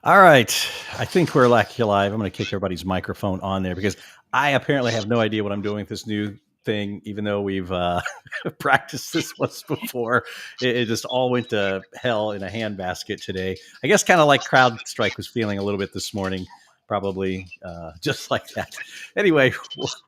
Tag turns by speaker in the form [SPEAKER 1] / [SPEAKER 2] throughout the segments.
[SPEAKER 1] All right. I think we're live. I'm going to kick everybody's microphone on there because I apparently have no idea what I'm doing with this new thing, even though we've practiced this once before. It just all went to hell in a handbasket today. I guess kind of like CrowdStrike was feeling a little bit this morning, probably just like that. Anyway,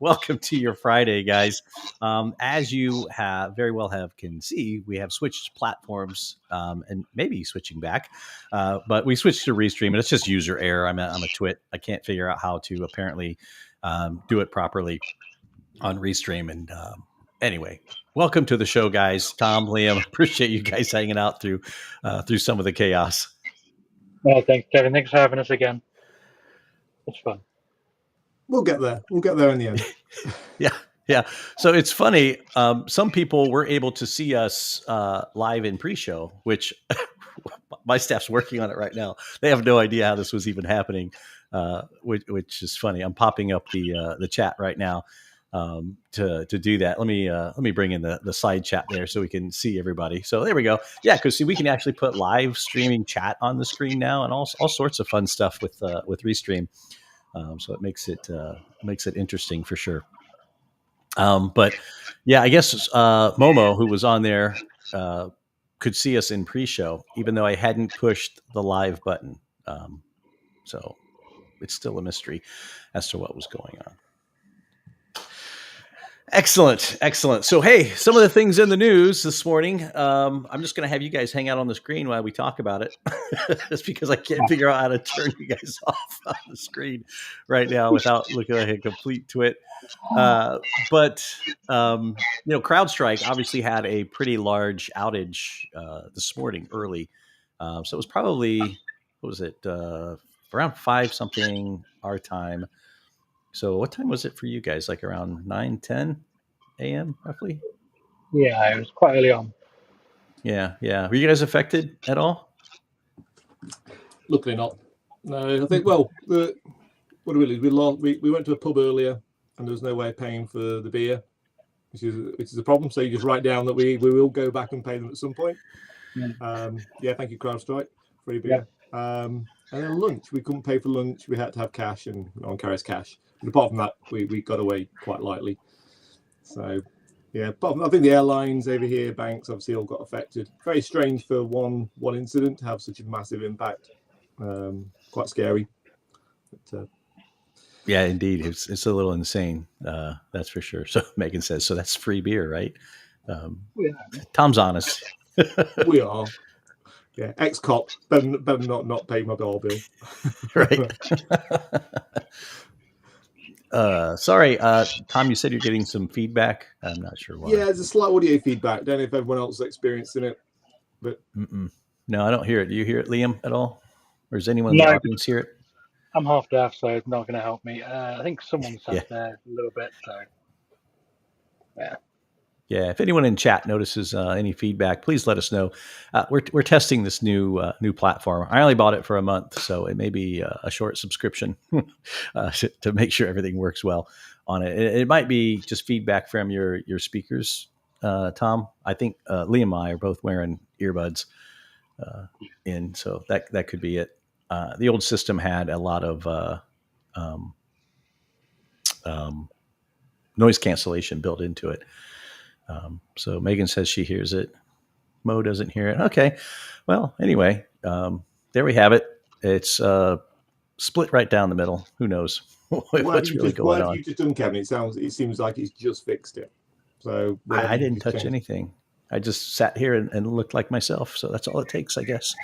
[SPEAKER 1] welcome to your Friday, guys. As you have very well can see, we have switched platforms and maybe switching back. But we switched to Restream, and it's just user error. I'm a twit. I can't figure out how to apparently do it properly on Restream. And anyway, welcome to the show, guys. Tom, Liam, appreciate you guys hanging out through some of the chaos.
[SPEAKER 2] Well, thanks, Kevin. Thanks for having us again. It's fun.
[SPEAKER 3] We'll get there. We'll get there in the end.
[SPEAKER 1] Yeah. So it's funny. Some people were able to see us live in pre-show, which my staff's working on it right now. They have no idea how this was even happening, which is funny. I'm popping up the chat right now to do that. Let me bring in the side chat there so we can see everybody. So there we go. Yeah, because see, we can actually put live streaming chat on the screen now, and all sorts of fun stuff with Restream. So it makes it interesting for sure. But yeah, I guess Momo, who was on there, could see us in pre-show, even though I hadn't pushed the live button. So it's still a mystery as to what was going on. Excellent. So, hey, some of the things in the news this morning, I'm just going to have you guys hang out on the screen while we talk about it. Just because I can't figure out how to turn you guys off on the screen right now without looking like a complete twit. But CrowdStrike obviously had a pretty large outage this morning early. So it was probably, what was it, around 5 something our time. So what time was it for you guys? Like around 9-10 a.m. roughly?
[SPEAKER 2] Yeah, it was quite early on.
[SPEAKER 1] Yeah. Were you guys affected at all?
[SPEAKER 3] Luckily not. No, I think, well, what really, we went to a pub earlier and there was no way of paying for the beer, which is a problem. So you just write down that we will go back and pay them at some point. Yeah, thank you, CrowdStrike. Free beer. Yeah. And then lunch, we couldn't pay for lunch. We had to have cash, and no one carries cash. But apart from that, we got away quite lightly. So, yeah, apart from, I think the airlines over here, banks, obviously all got affected. Very strange for one incident to have such a massive impact. Quite scary. But,
[SPEAKER 1] yeah, indeed, it's a little insane. That's for sure. So Megan says, so that's free beer, right? Yeah. Tom's honest.
[SPEAKER 3] We are. Yeah, ex-cop, better not pay my door bill.
[SPEAKER 1] Right. Sorry, Tom, you said you're getting some feedback. I'm not sure why.
[SPEAKER 3] Yeah, there's a slight audio feedback. Don't know if everyone else is experiencing it. But
[SPEAKER 1] no, I don't hear it. Do you hear it, Liam, at all? Or does anyone in the audience hear it?
[SPEAKER 2] I'm half deaf, so it's not going to help me. I think someone sat there a little bit, so yeah.
[SPEAKER 1] Yeah, if anyone in chat notices any feedback, please let us know. We're testing this new platform. I only bought it for a month, so it may be a short subscription to make sure everything works well on it. It might be just feedback from your speakers, Tom. I think Liam and I are both wearing earbuds in, so that could be it. The old system had a lot of noise cancellation built into it. So Megan says she hears it. Mo doesn't hear it. Okay. Well, anyway, there we have it. It's split right down the middle. Who knows what's really going on?
[SPEAKER 3] What have you just done, Kevin? It seems like he's just fixed it. So
[SPEAKER 1] I didn't touch anything. I just sat here and looked like myself. So that's all it takes, I guess.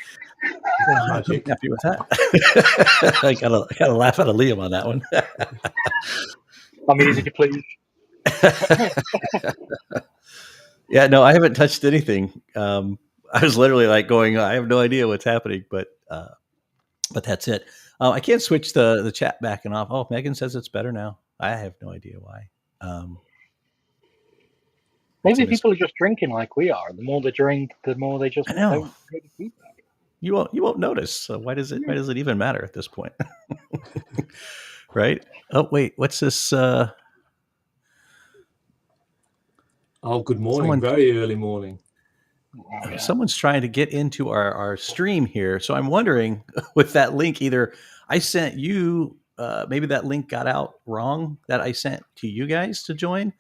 [SPEAKER 1] I'm happy with that. I gotta laugh at a Liam on that one.
[SPEAKER 2] I'm easy to please.
[SPEAKER 1] Yeah, no, I haven't touched anything. I was literally like going, I have no idea what's happening, but that's it. I can't switch the chat back and off. Oh, Megan says it's better now. I have no idea why.
[SPEAKER 2] Maybe people are just drinking like we are. The more they drink, the more they just don't get the feedback.
[SPEAKER 1] You won't notice. So why does it even matter at this point? Right? Oh wait, what's this?
[SPEAKER 3] Oh, good morning. Very early morning.
[SPEAKER 2] Wow, yeah.
[SPEAKER 1] someone's trying to get into our stream here. So I'm wondering with that link, either I sent you, maybe that link got out wrong that I sent to you guys to join.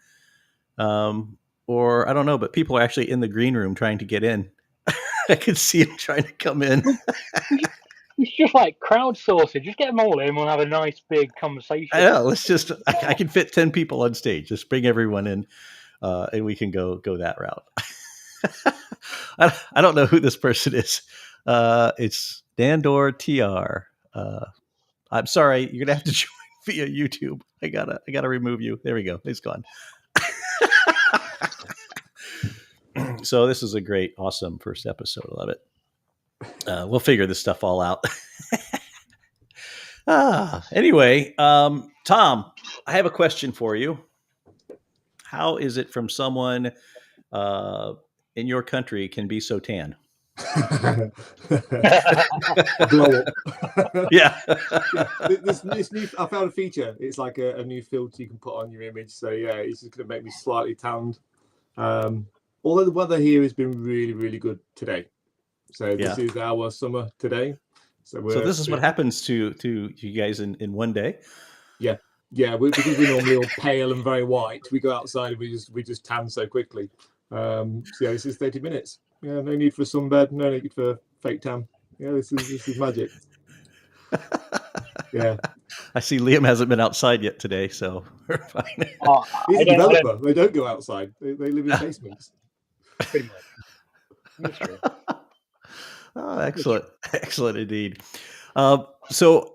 [SPEAKER 1] Or I don't know, but people are actually in the green room trying to get in. I could see them trying to come in.
[SPEAKER 2] It's just like crowdsourcing. Just get them all in. We'll have a nice big conversation.
[SPEAKER 1] I know. Let's just. I can fit 10 people on stage. Just bring everyone in, and we can go that route. I don't know who this person is. It's Dandor TR. I'm sorry. You're gonna have to join via YouTube. I gotta remove you. There we go. It's gone. So this is a great, awesome first episode. I love it. We'll figure this stuff all out. Anyway, Tom, I have a question for you. How is it from someone in your country can be so tan?
[SPEAKER 3] Blow up.
[SPEAKER 1] Yeah.
[SPEAKER 3] This new, I found a feature. It's like a new filter you can put on your image. So yeah, it's just going to make me slightly tanned. Although the weather here has been really, really good today. So this is our summer today. So
[SPEAKER 1] this is what happens to you guys in one day.
[SPEAKER 3] Yeah, because we're normally all pale and very white. We go outside and we just tan so quickly. So yeah, this is 30 minutes. Yeah, no need for a sunbed, no need for fake tan. Yeah, this is magic. Yeah.
[SPEAKER 1] I see Liam hasn't been outside yet today, so we're fine.
[SPEAKER 3] He's a developer. They don't go outside. They live in basements.
[SPEAKER 2] Pretty much. That's true.
[SPEAKER 1] Oh, excellent. Excellent indeed. So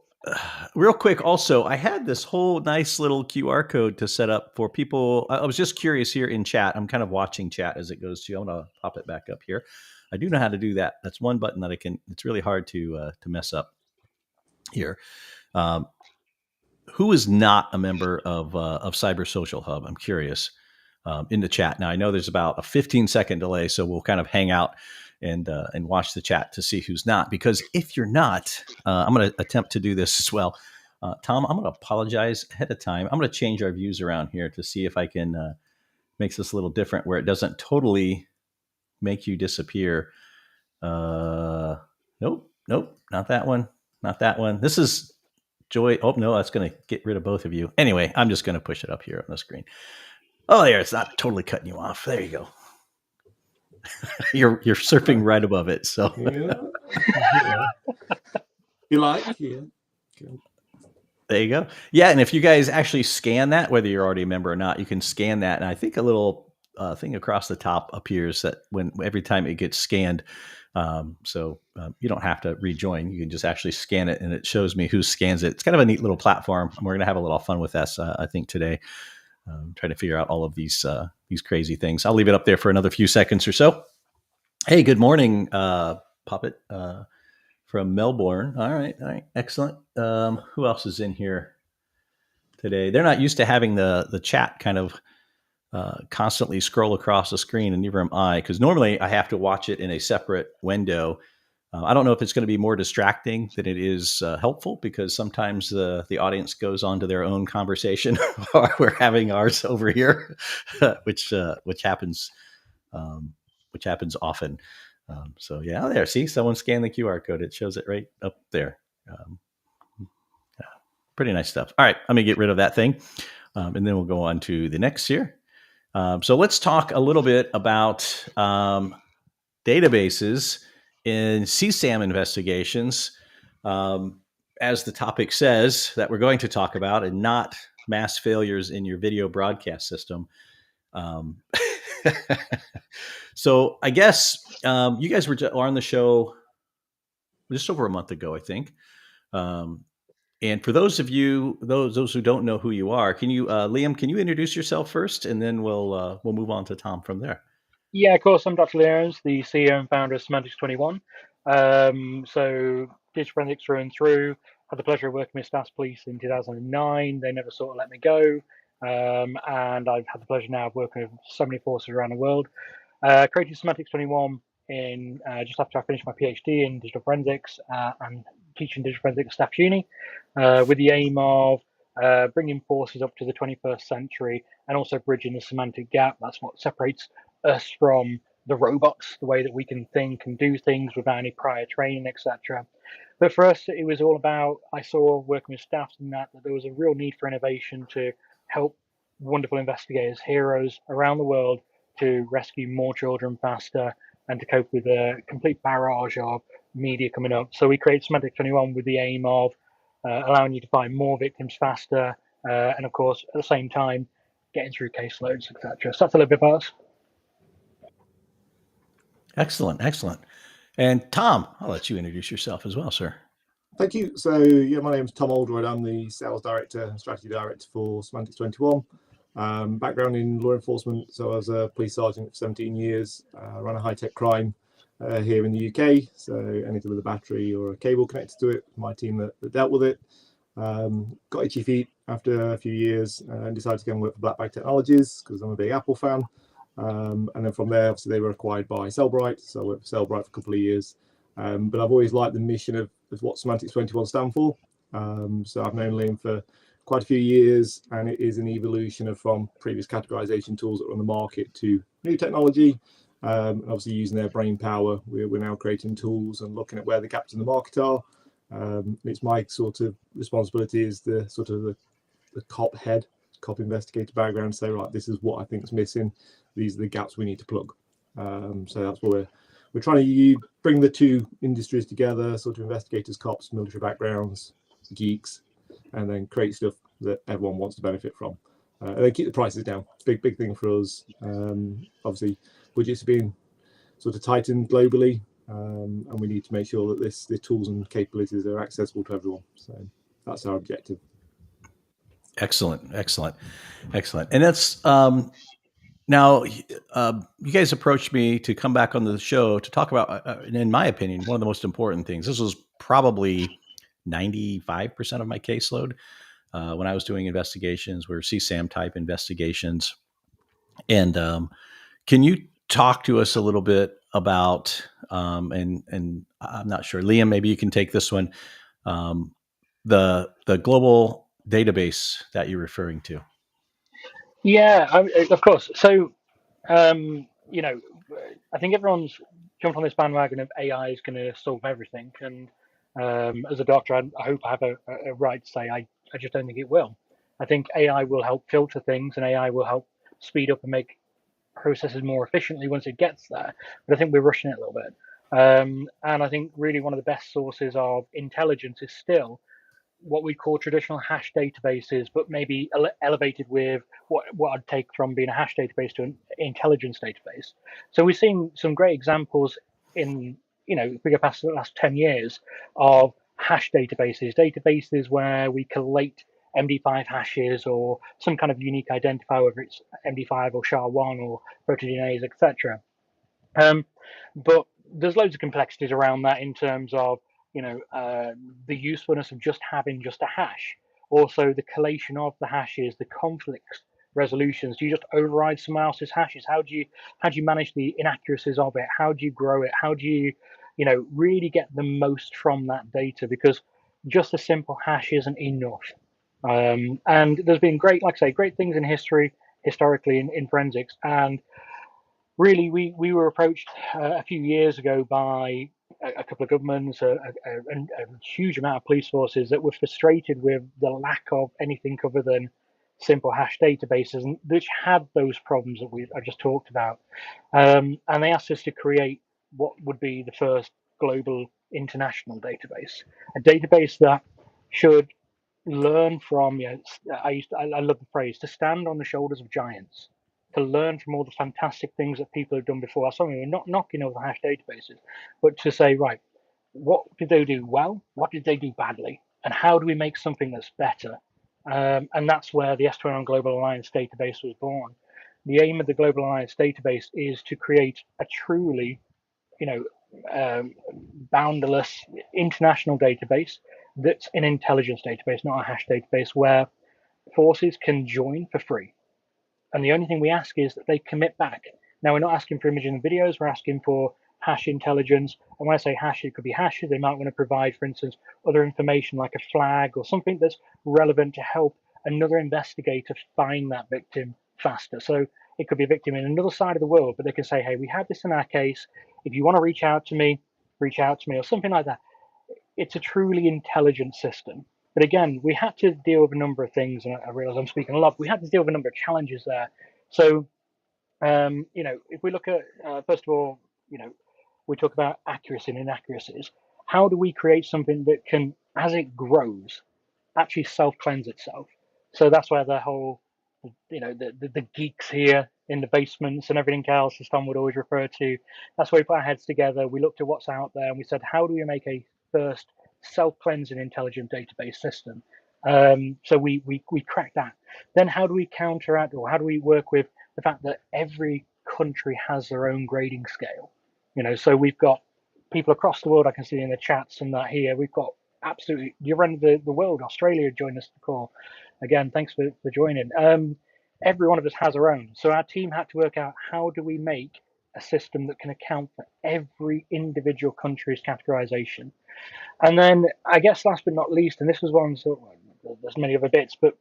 [SPEAKER 1] real quick, also, I had this whole nice little QR code to set up for people. I was just curious here in chat. I'm kind of watching chat as it goes to. I'm going to pop it back up here. I do know how to do that. That's one button that I can. It's really hard to mess up here. Who is not a member of Cyber Social Hub? I'm curious in the chat. Now I know there's about a 15-second delay, so we'll kind of hang out and watch the chat to see who's not. Because if you're not, I'm going to attempt to do this as well. Tom, I'm going to apologize ahead of time. I'm going to change our views around here to see if I can make this a little different where it doesn't totally make you disappear. Nope, not that one. Not that one. This is Joy. Oh, no, that's going to get rid of both of you. Anyway, I'm just going to push it up here on the screen. Oh, there. It's not totally cutting you off. There you go. You're surfing right above it. So
[SPEAKER 3] yeah. You like? Yeah. Good.
[SPEAKER 1] There you go. Yeah, and if you guys actually scan that, whether you're already a member or not, you can scan that, and I think a little thing across the top appears that every time it gets scanned. So you don't have to rejoin. You can just actually scan it, and it shows me who scans it. It's kind of a neat little platform. We're going to have a little fun with this, I think, today. Trying to figure out all of these crazy things. I'll leave it up there for another few seconds or so. Hey, good morning, Puppet from Melbourne. All right, excellent. Who else is in here today? They're not used to having the chat kind of constantly scroll across the screen, and neither am I, because normally I have to watch it in a separate window. I don't know if it's going to be more distracting than it is helpful, because sometimes the audience goes on to their own conversation while we're having ours over here, which happens often. So yeah, there. See, someone scanned the QR code. It shows it right up there. Pretty nice stuff. All right, let me get rid of that thing, and then we'll go on to the next here. So let's talk a little bit about databases in CSAM investigations, as the topic says that we're going to talk about, and not mass failures in your video broadcast system. So I guess you guys were on the show just over a month ago, I think. And for those of you, those who don't know who you are, can you, Liam, can you introduce yourself first, and then we'll move on to Tom from there.
[SPEAKER 2] Yeah, of course. I'm Dr. Leons, the CEO and founder of Semantics 21. So digital forensics through and through. Had the pleasure of working with Stats Police in 2009. They never sort of let me go. And I've had the pleasure now of working with so many forces around the world. Created Semantics 21 in just after I finished my PhD in digital forensics and teaching digital forensics staff uni, with the aim of bringing forces up to the 21st century and also bridging the semantic gap. That's what separates us from the robots, the way that we can think and do things without any prior training, etc. But for us, it was all about, I saw working with staff and that there was a real need for innovation to help wonderful investigators, heroes around the world to rescue more children faster and to cope with a complete barrage of media coming up. So we created Semantic 21 with the aim of allowing you to find more victims faster, and of course, at the same time, getting through caseloads, etc. So that's a little bit about us.
[SPEAKER 1] Excellent, excellent. And Tom, I'll let you introduce yourself as well, sir.
[SPEAKER 3] Thank you. So, yeah, my name's Tom Oldroyd. I'm the sales director and strategy director for Semantics 21. Background in law enforcement. So I was a police sergeant for 17 years, ran a high-tech crime here in the UK. So anything with a battery or a cable connected to it, my team that dealt with it. Got itchy feet after a few years and decided to go and work for Black Bag Technologies because I'm a big Apple fan. And then from there, obviously, they were acquired by Cellbrite. So I worked for Cellbrite for a couple of years. But I've always liked the mission of what Semantics 21 stand for. So I've known Liam for quite a few years, and it is an evolution from previous categorization tools that were on the market to new technology. And obviously, using their brain power, we're now creating tools and looking at where the gaps in the market are. It's my sort of responsibility as the sort of the cop head, cop investigator background, say, right, this is what I think is missing. These are the gaps we need to plug. So that's what we're trying to bring the two industries together, sort of investigators, cops, military backgrounds, geeks, and then create stuff that everyone wants to benefit from. And then keep the prices down. Big thing for us. Obviously, budgets are being sort of tightened globally, and we need to make sure that the tools and capabilities are accessible to everyone. So that's our objective.
[SPEAKER 1] Excellent. And that's now, you guys approached me to come back on the show to talk about, in my opinion, one of the most important things. This was probably 95% of my caseload when I was doing investigations, were CSAM type investigations. And can you talk to us a little bit about, and I'm not sure, Liam, maybe you can take this one, the global database that you're referring to.
[SPEAKER 2] Yeah, of course. So, you know, I think everyone's jumped on this bandwagon of AI is going to solve everything. And as a doctor, I hope I have a right to say I just don't think it will. I think AI will help filter things and AI will help speed up and make processes more efficiently once it gets there. But I think we're rushing it a little bit. And I think really one of the best sources of intelligence is still what we call traditional hash databases, but maybe elevated with what I'd take from being a hash database to an intelligence database. So we've seen some great examples in, if we go past the last 10 years of hash databases where we collate MD5 hashes or some kind of unique identifier, whether it's MD5 or SHA-1 or protodNAs, etc. But there's loads of complexities around that in terms of the usefulness of just having just a hash. Also, the collation of the hashes, the conflicts resolutions. Do you just override someone else's hashes? How do you manage the inaccuracies of it? How do you grow it? How do you really get the most from that data? Because just a simple hash isn't enough. And there's been great things in historically in forensics, and really, we were approached a few years ago by a couple of governments, a huge amount of police forces that were frustrated with the lack of anything other than simple hash databases, and which had those problems that I just talked about. And they asked us to create what would be the first global international database, a database that should learn from. I love the phrase to stand on the shoulders of giants, to learn from all the fantastic things that people have done before. So we're not knocking over hash databases, but to say, right, what did they do well? What did they do badly? And how do we make something that's better? And that's where the S21 Global Alliance database was born. The aim of the Global Alliance database is to create a truly, boundless international database that's an intelligence database, not a hash database, where forces can join for free. And the only thing we ask is that they commit back. Now, we're not asking for images and videos, we're asking for hash intelligence. And when I say hash, it could be hashes. They might want to provide, for instance, other information like a flag or something that's relevant to help another investigator find that victim faster. So It could be a victim in another side of the world, but they can say, hey, we have this in our case. If you want to reach out to me, or something like that. It's a truly intelligent system. But again, we had to deal with a number of things, and I realize I'm speaking a lot. We had to deal with a number of challenges there. So, if we look at, first of all, we talk about accuracy and inaccuracies. How do we create something that can, as it grows, actually self-cleanse itself? So that's where the whole, the geeks here in the basements and everything else, as Tom would always refer to, that's where we put our heads together. We looked at what's out there and we said, how do we make a first self-cleansing intelligent database system? So we cracked that. Then how do we counteract, or how do we work with the fact that every country has their own grading scale? So we've got people across the world. I can see in the chats and that here. We've got absolutely, you're around the world. Australia joined us to the call. Again, thanks for joining. Every one of us has our own. So our team had to work out, how do we make a system that can account for every individual country's categorization? And then I guess last but not least, and this was one, so there's many other bits, but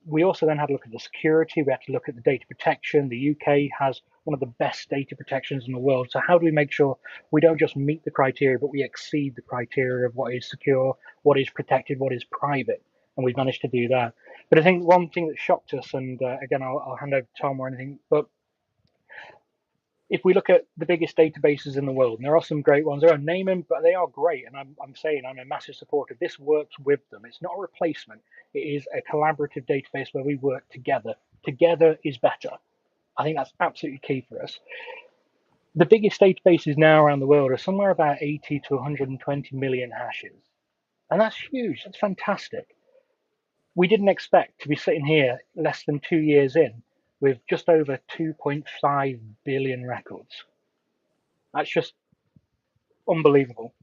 [SPEAKER 2] we also then had to look at the security. We had to look at the data protection. The UK has one of the best data protections in the world. So how do we make sure we don't just meet the criteria, but we exceed the criteria of what is secure, what is protected, what is private? And we've managed to do that. But I think one thing that shocked us, and again, I'll hand over to Tom or anything, but if we look at the biggest databases in the world, and there are some great ones, I won't name them, but they are great. And I'm saying I'm a massive supporter. This works with them. It's not a replacement. It is a collaborative database where we work together. Together is better. I think that's absolutely key for us. The biggest databases now around the world are somewhere about 80 to 120 million hashes. And that's huge. That's fantastic. We didn't expect to be sitting here less than 2 years in with just over 2.5 billion records. That's just unbelievable.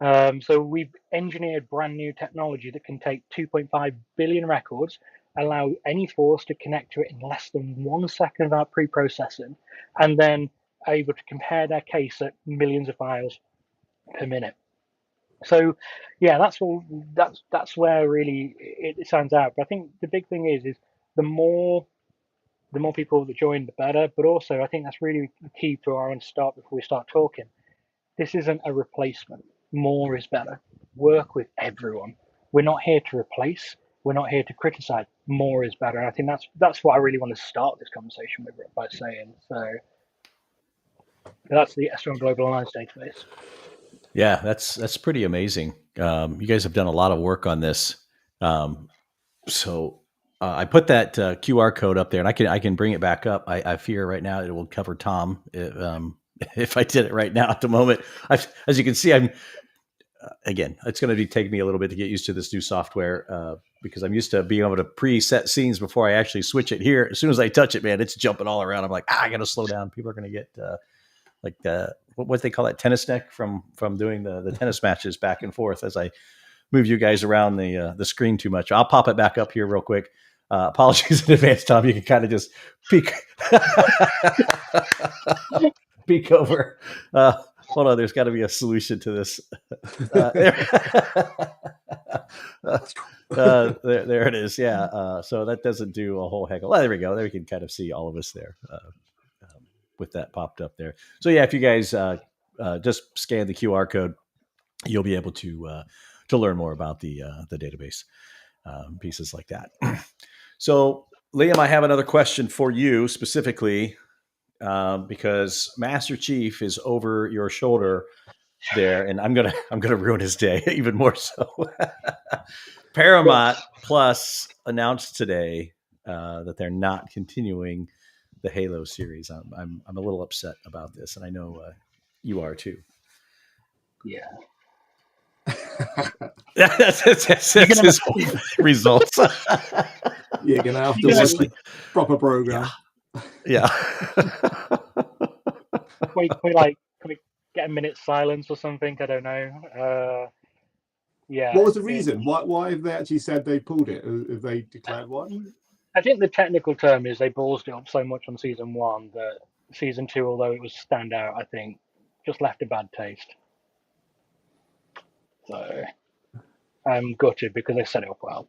[SPEAKER 2] So we've engineered brand new technology that can take 2.5 billion records, allow any force to connect to it in less than 1 second without pre-processing, and then able to compare their case at millions of files per minute. So, yeah, that's where really it stands out. But I think the big thing is the more people that join, the better. But also, I think that's really key to our own start before we start talking. This isn't a replacement. More is better. Work with everyone. We're not here to replace. We're not here to criticize. More is better. And I think that's what I really want to start this conversation with by saying. So that's the S1 Global Alliance database.
[SPEAKER 1] Yeah, that's pretty amazing. You guys have done a lot of work on this. So I put that QR code up there, and I can bring it back up. I fear right now it will cover Tom if I did it right now at the moment. As you can see, I'm again. It's going to be taking me a little bit to get used to this new software because I'm used to being able to preset scenes before I actually switch it. Here, as soon as I touch it, man, it's jumping all around. I'm like, I got to slow down. People are going to get like what they call that, tennis neck from doing the tennis matches back and forth as I move you guys around the screen too much. I'll pop it back up here real quick. Apologies in advance, Tom. You can kind of just peek peek over. Hold on, there's got to be a solution to this. There it is. Yeah. So that doesn't do a whole heck of. Well, there we go. There we can kind of see all of us there with that popped up there. So yeah, if you guys just scan the QR code, you'll be able to learn more about the database pieces like that. So Liam, I have another question for you specifically because Master Chief is over your shoulder there, and I'm gonna ruin his day even more so. Paramount Plus announced today that they're not continuing the Halo series. I'm a little upset about this, and I know you are too.
[SPEAKER 2] Yeah.
[SPEAKER 1] that's his results.
[SPEAKER 3] You're gonna have to watch the proper program.
[SPEAKER 1] Yeah.
[SPEAKER 2] Can we get a minute's silence or something? I don't know. Yeah.
[SPEAKER 3] What was the reason? Why have they actually said they pulled it? Have they declared what?
[SPEAKER 2] I think the technical term is they ballsed it up so much on season 1 that season 2, although it was standout, I think just left a bad taste. So I'm gutted because they set it up well.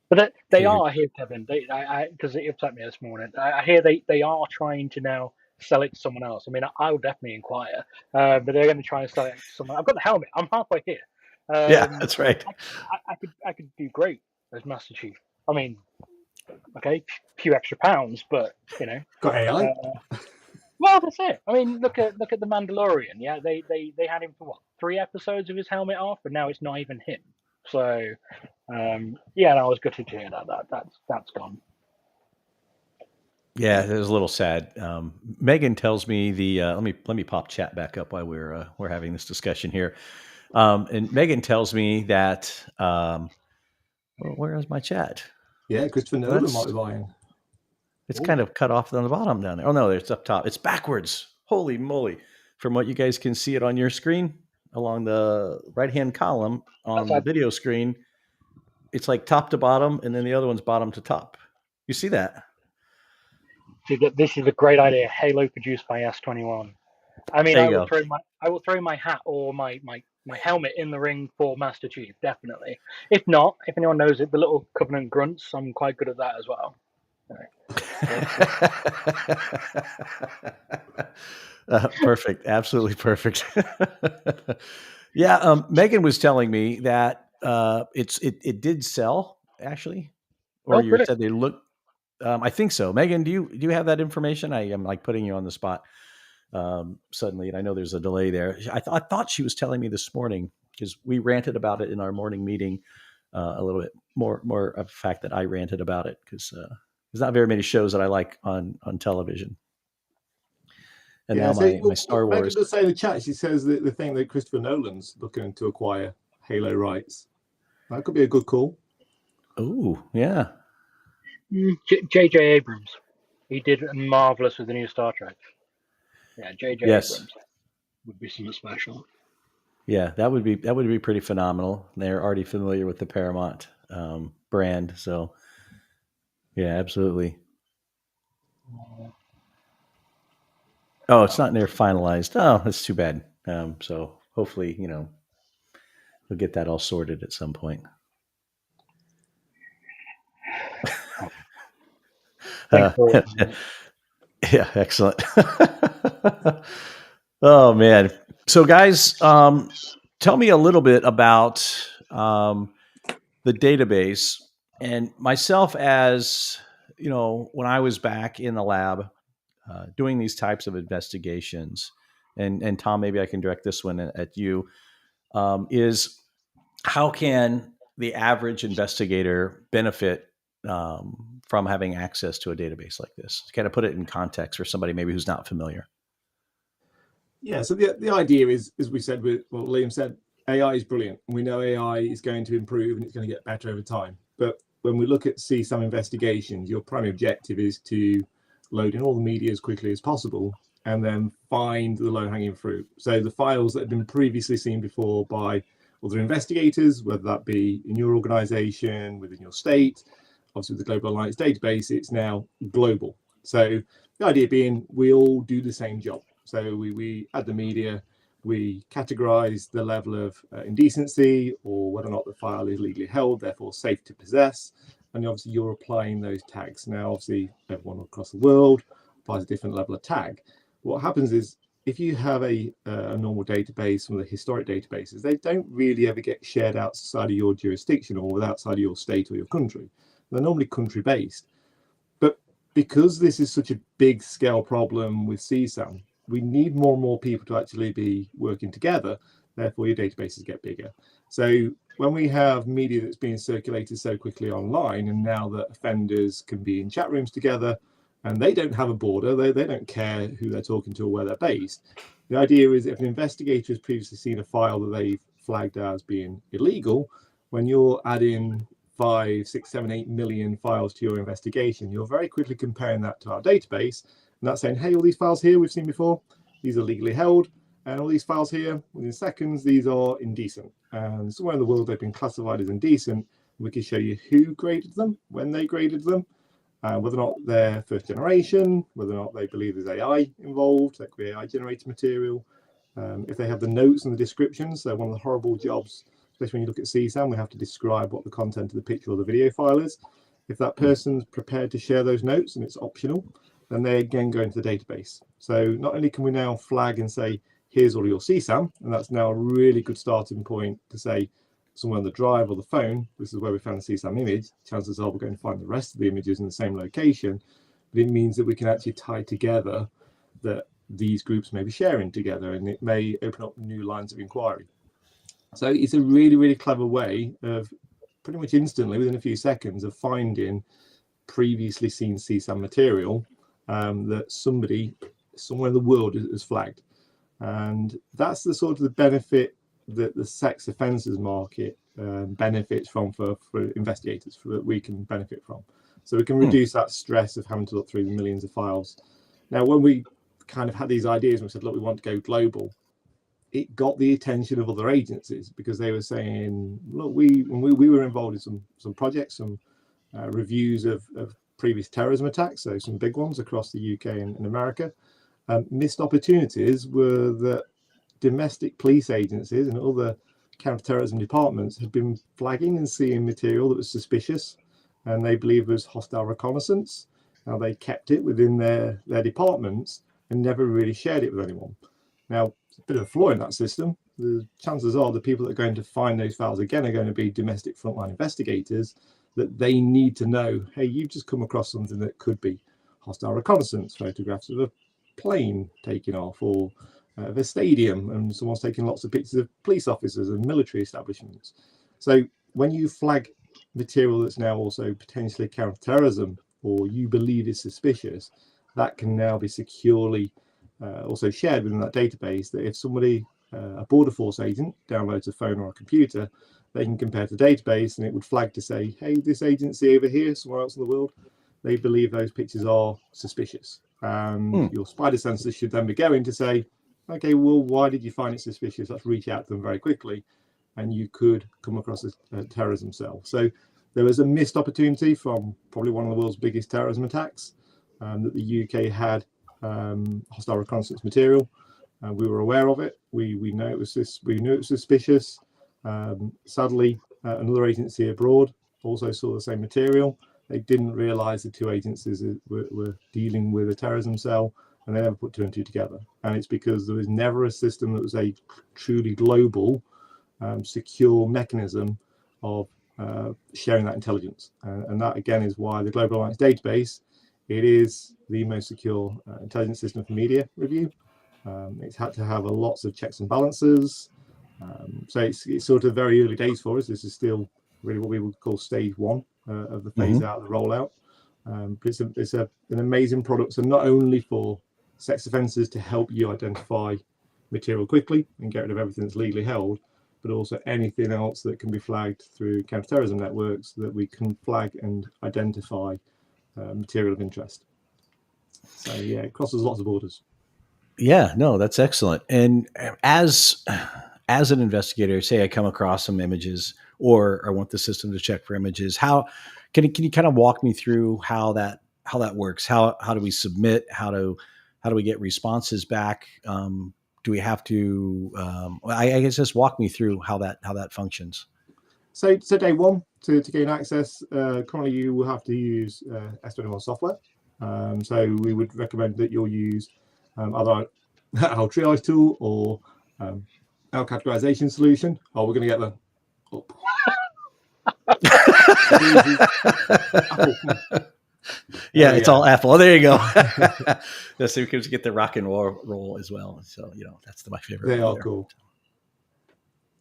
[SPEAKER 2] But they
[SPEAKER 1] Can you
[SPEAKER 2] are here, Kevin. Because it upset me this morning. I hear they are trying to now sell it to someone else. I mean, I will definitely inquire, but they're going to try and sell it to someone. I've got the helmet. I'm halfway here.
[SPEAKER 1] Yeah, that's right.
[SPEAKER 2] I could do great as Master Chief. I mean, okay, few extra pounds, but
[SPEAKER 3] Got AI.
[SPEAKER 2] well, that's it. I mean, look at the Mandalorian. Yeah, they had him for what, 3 episodes of his helmet off, and now it's not even him. So, yeah, and I was gutted to hear that's gone.
[SPEAKER 1] Yeah, it was a little sad. Megan tells me let me pop chat back up while we're having this discussion here. And Megan tells me that where is my chat?
[SPEAKER 3] Yeah, Christopher
[SPEAKER 1] Well,
[SPEAKER 3] Nolan might be buying.
[SPEAKER 1] it's kind of cut off on the bottom down there. Oh no, it's up top. It's backwards. Holy moly! From what you guys can see it on your screen, along the right-hand column on the video screen, it's like top to bottom, and then the other one's bottom to top. You see that?
[SPEAKER 2] See, this is a great idea. Halo produced by S21. I mean,
[SPEAKER 1] There you go.
[SPEAKER 2] I will throw my hat or my helmet in the ring for Master Chief, definitely. If not, if anyone knows it, the little Covenant grunts, I'm quite good at that as well.
[SPEAKER 1] Perfect. Absolutely perfect. Yeah. Megan was telling me that it did sell actually, or you
[SPEAKER 2] Brilliant.
[SPEAKER 1] said they look. I think so. Megan, do you have that information? I am like putting you on the spot suddenly, and I know there's a delay there. I thought she was telling me this morning because we ranted about it in our morning meeting a little bit more of the fact that I ranted about it because there's not very many shows that I like on television. And
[SPEAKER 3] Yeah,
[SPEAKER 1] now
[SPEAKER 3] so
[SPEAKER 1] my Star
[SPEAKER 3] Megan
[SPEAKER 1] Wars.
[SPEAKER 3] does say in the chat, she says that the thing that Christopher Nolan's looking to acquire Halo rights. That could be a good call.
[SPEAKER 1] Oh, yeah.
[SPEAKER 2] J.J. Abrams. He did marvelous with the new Star Trek. Yeah, J.J.
[SPEAKER 1] Yes.
[SPEAKER 2] Abrams would be something special.
[SPEAKER 1] Yeah, that would be pretty phenomenal. They're already familiar with the Paramount brand, so yeah, absolutely. Oh, it's not near finalized. Oh, that's too bad. So hopefully, we'll get that all sorted at some point. Yeah, excellent. Oh man. So guys, tell me a little bit about the database and myself as, when I was back in the lab doing these types of investigations, and Tom, maybe I can direct this one at you, is how can the average investigator benefit from having access to a database like this? Kind of put it in context for somebody maybe who's not familiar.
[SPEAKER 3] Yeah, so the idea is, as we said, Liam said, AI is brilliant. We know AI is going to improve and it's going to get better over time. But when we look at CSAM investigations, your primary objective is to load in all the media as quickly as possible and then find the low-hanging fruit. So the files that have been previously seen before by other investigators, whether that be in your organization, within your state, obviously with the Global Alliance database, it's now global. So the idea being we all do the same job. So we add the media, we categorize the level of indecency or whether or not the file is legally held, therefore safe to possess. And obviously you're applying those tags. Now, obviously everyone across the world applies a different level of tag. What happens is if you have a normal database, one of the historic databases, they don't really ever get shared outside of your jurisdiction or outside of your state or your country. They're normally country-based. But because this is such a big scale problem with CSAM, we need more and more people to actually be working together. Therefore, your databases get bigger. So when we have media that's being circulated so quickly online, and now that offenders can be in chat rooms together, and they don't have a border, they don't care who they're talking to or where they're based. The idea is if an investigator has previously seen a file that they've flagged as being illegal, when you're adding 5, 6, 7, 8 million files to your investigation, you're very quickly comparing that to our database, and that's saying, hey, all these files here we've seen before, these are legally held, and all these files here, within seconds, these are indecent. And somewhere in the world they've been classified as indecent. We can show you who graded them, when they graded them, whether or not they're first generation, whether or not they believe there's AI involved, that could be AI generated material, if they have the notes and the descriptions. So one of the horrible jobs, especially when you look at CSAM, we have to describe what the content of the picture or the video file is. If that person's prepared to share those notes and it's optional, then they again go into the database. So not only can we now flag and say, here's all your CSAM, and that's now a really good starting point to say, somewhere on the drive or the phone, this is where we found the CSAM image. Chances are we're going to find the rest of the images in the same location, but it means that we can actually tie together that these groups may be sharing together, and it may open up new lines of inquiry. So it's a really, really clever way of pretty much instantly, within a few seconds, of finding previously seen CSAM material that somebody somewhere in the world has flagged. And that's the sort of the benefit that the sex offences market benefits from for investigators, that we can benefit from. So we can reduce that stress of having to look through the millions of files. Now, when we kind of had these ideas and we said, look, we want to go global, it got the attention of other agencies, because they were saying, look, we were involved in some projects, some reviews of previous terrorism attacks, so some big ones across the UK and America. Missed opportunities were that domestic police agencies and other counter-terrorism departments had been flagging and seeing material that was suspicious and they believed was hostile reconnaissance. Now, they kept it within their departments and never really shared it with anyone. Now, it's a bit of a flaw in that system. The chances are the people that are going to find those files again are going to be domestic frontline investigators, that they need to know, hey, you've just come across something that could be hostile reconnaissance, photographs of a plane taking off, or of a stadium, and someone's taking lots of pictures of police officers and military establishments. So when you flag material that's now also potentially counter-terrorism, or you believe is suspicious, that can now be securely also shared within that database, that if somebody, a border force agent, downloads a phone or a computer, they can compare to the database and it would flag to say, hey, this agency over here, somewhere else in the world, they believe those pictures are suspicious. And your spider sensors should then be going to say, okay, well, why did you find it suspicious? Let's reach out to them very quickly. And you could come across a terrorism cell. So there was a missed opportunity from probably one of the world's biggest terrorism attacks, that the UK had hostile reconnaissance material. We were aware of it. We knew it was suspicious. Sadly, another agency abroad also saw the same material. They didn't realise the two agencies were dealing with a terrorism cell, and they never put two and two together. And it's because there was never a system that was a truly global, secure mechanism of sharing that intelligence. And that, again, is why the Global Alliance Database, it is the most secure intelligence system for media review. It's had to have lots of checks and balances. So it's sort of very early days for us. This is still really what we would call stage one of the phase out, the rollout. But it's an amazing product. So not only for sex offences to help you identify material quickly and get rid of everything that's legally held, but also anything else that can be flagged through counterterrorism networks, that we can flag and identify material of interest. So yeah, it crosses lots of borders.
[SPEAKER 1] Yeah, no, that's excellent. And as an investigator, say I come across some images, or I want the system to check for images, how can you kind of walk me through how that works? How do we submit? How do we get responses back? Do we have to? I guess just walk me through how that functions.
[SPEAKER 3] So day one, to gain access, currently you will have to use S21 software. So we would recommend that you'll use either our triage tool or our categorization solution. Oh, we're going to get the up.
[SPEAKER 1] Yeah, it's all Apple. Oh, there you go. So we can just get the rock and roll as well. So that's my favorite.
[SPEAKER 3] They are cool.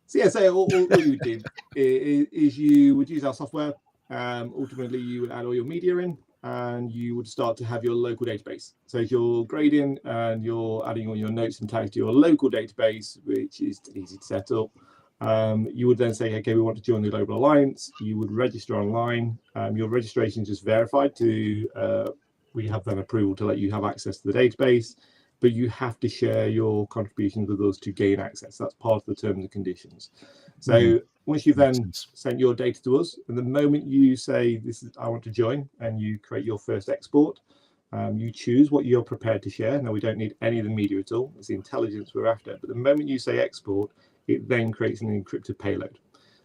[SPEAKER 3] So yeah, so all you did is you would use our software. Ultimately, you would add all your media in, and you would start to have your local database. So if you're grading and you're adding all your notes and tags to your local database, which is easy to set up, you would then say, okay, we want to join the Global Alliance. You would register online. Your registration is just verified to, we have then approval to let you have access to the database, but you have to share your contributions with us to gain access. That's part of the terms and conditions. So once you've then sent your data to us, and the moment you say, I want to join, and you create your first export, you choose what you're prepared to share. Now, we don't need any of the media at all. It's the intelligence we're after. But the moment you say export, it then creates an encrypted payload.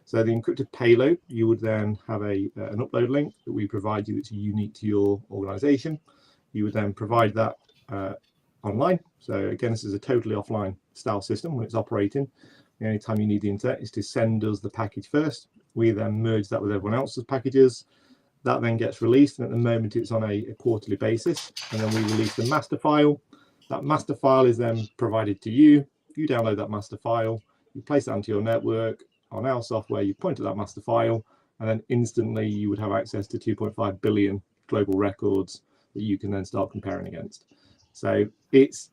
[SPEAKER 3] So the encrypted payload, you would then have an upload link that we provide you that's unique to your organization. You would then provide that online. So again, this is a totally offline style system when it's operating. The only time you need the internet is to send us the package first. We then merge that with everyone else's packages. That then gets released, and at the moment it's on a quarterly basis. And then we release the master file. That master file is then provided to you. You download that master file, you place it onto your network. On our software, you point to that master file, and then instantly you would have access to 2.5 billion global records that you can then start comparing against. So it's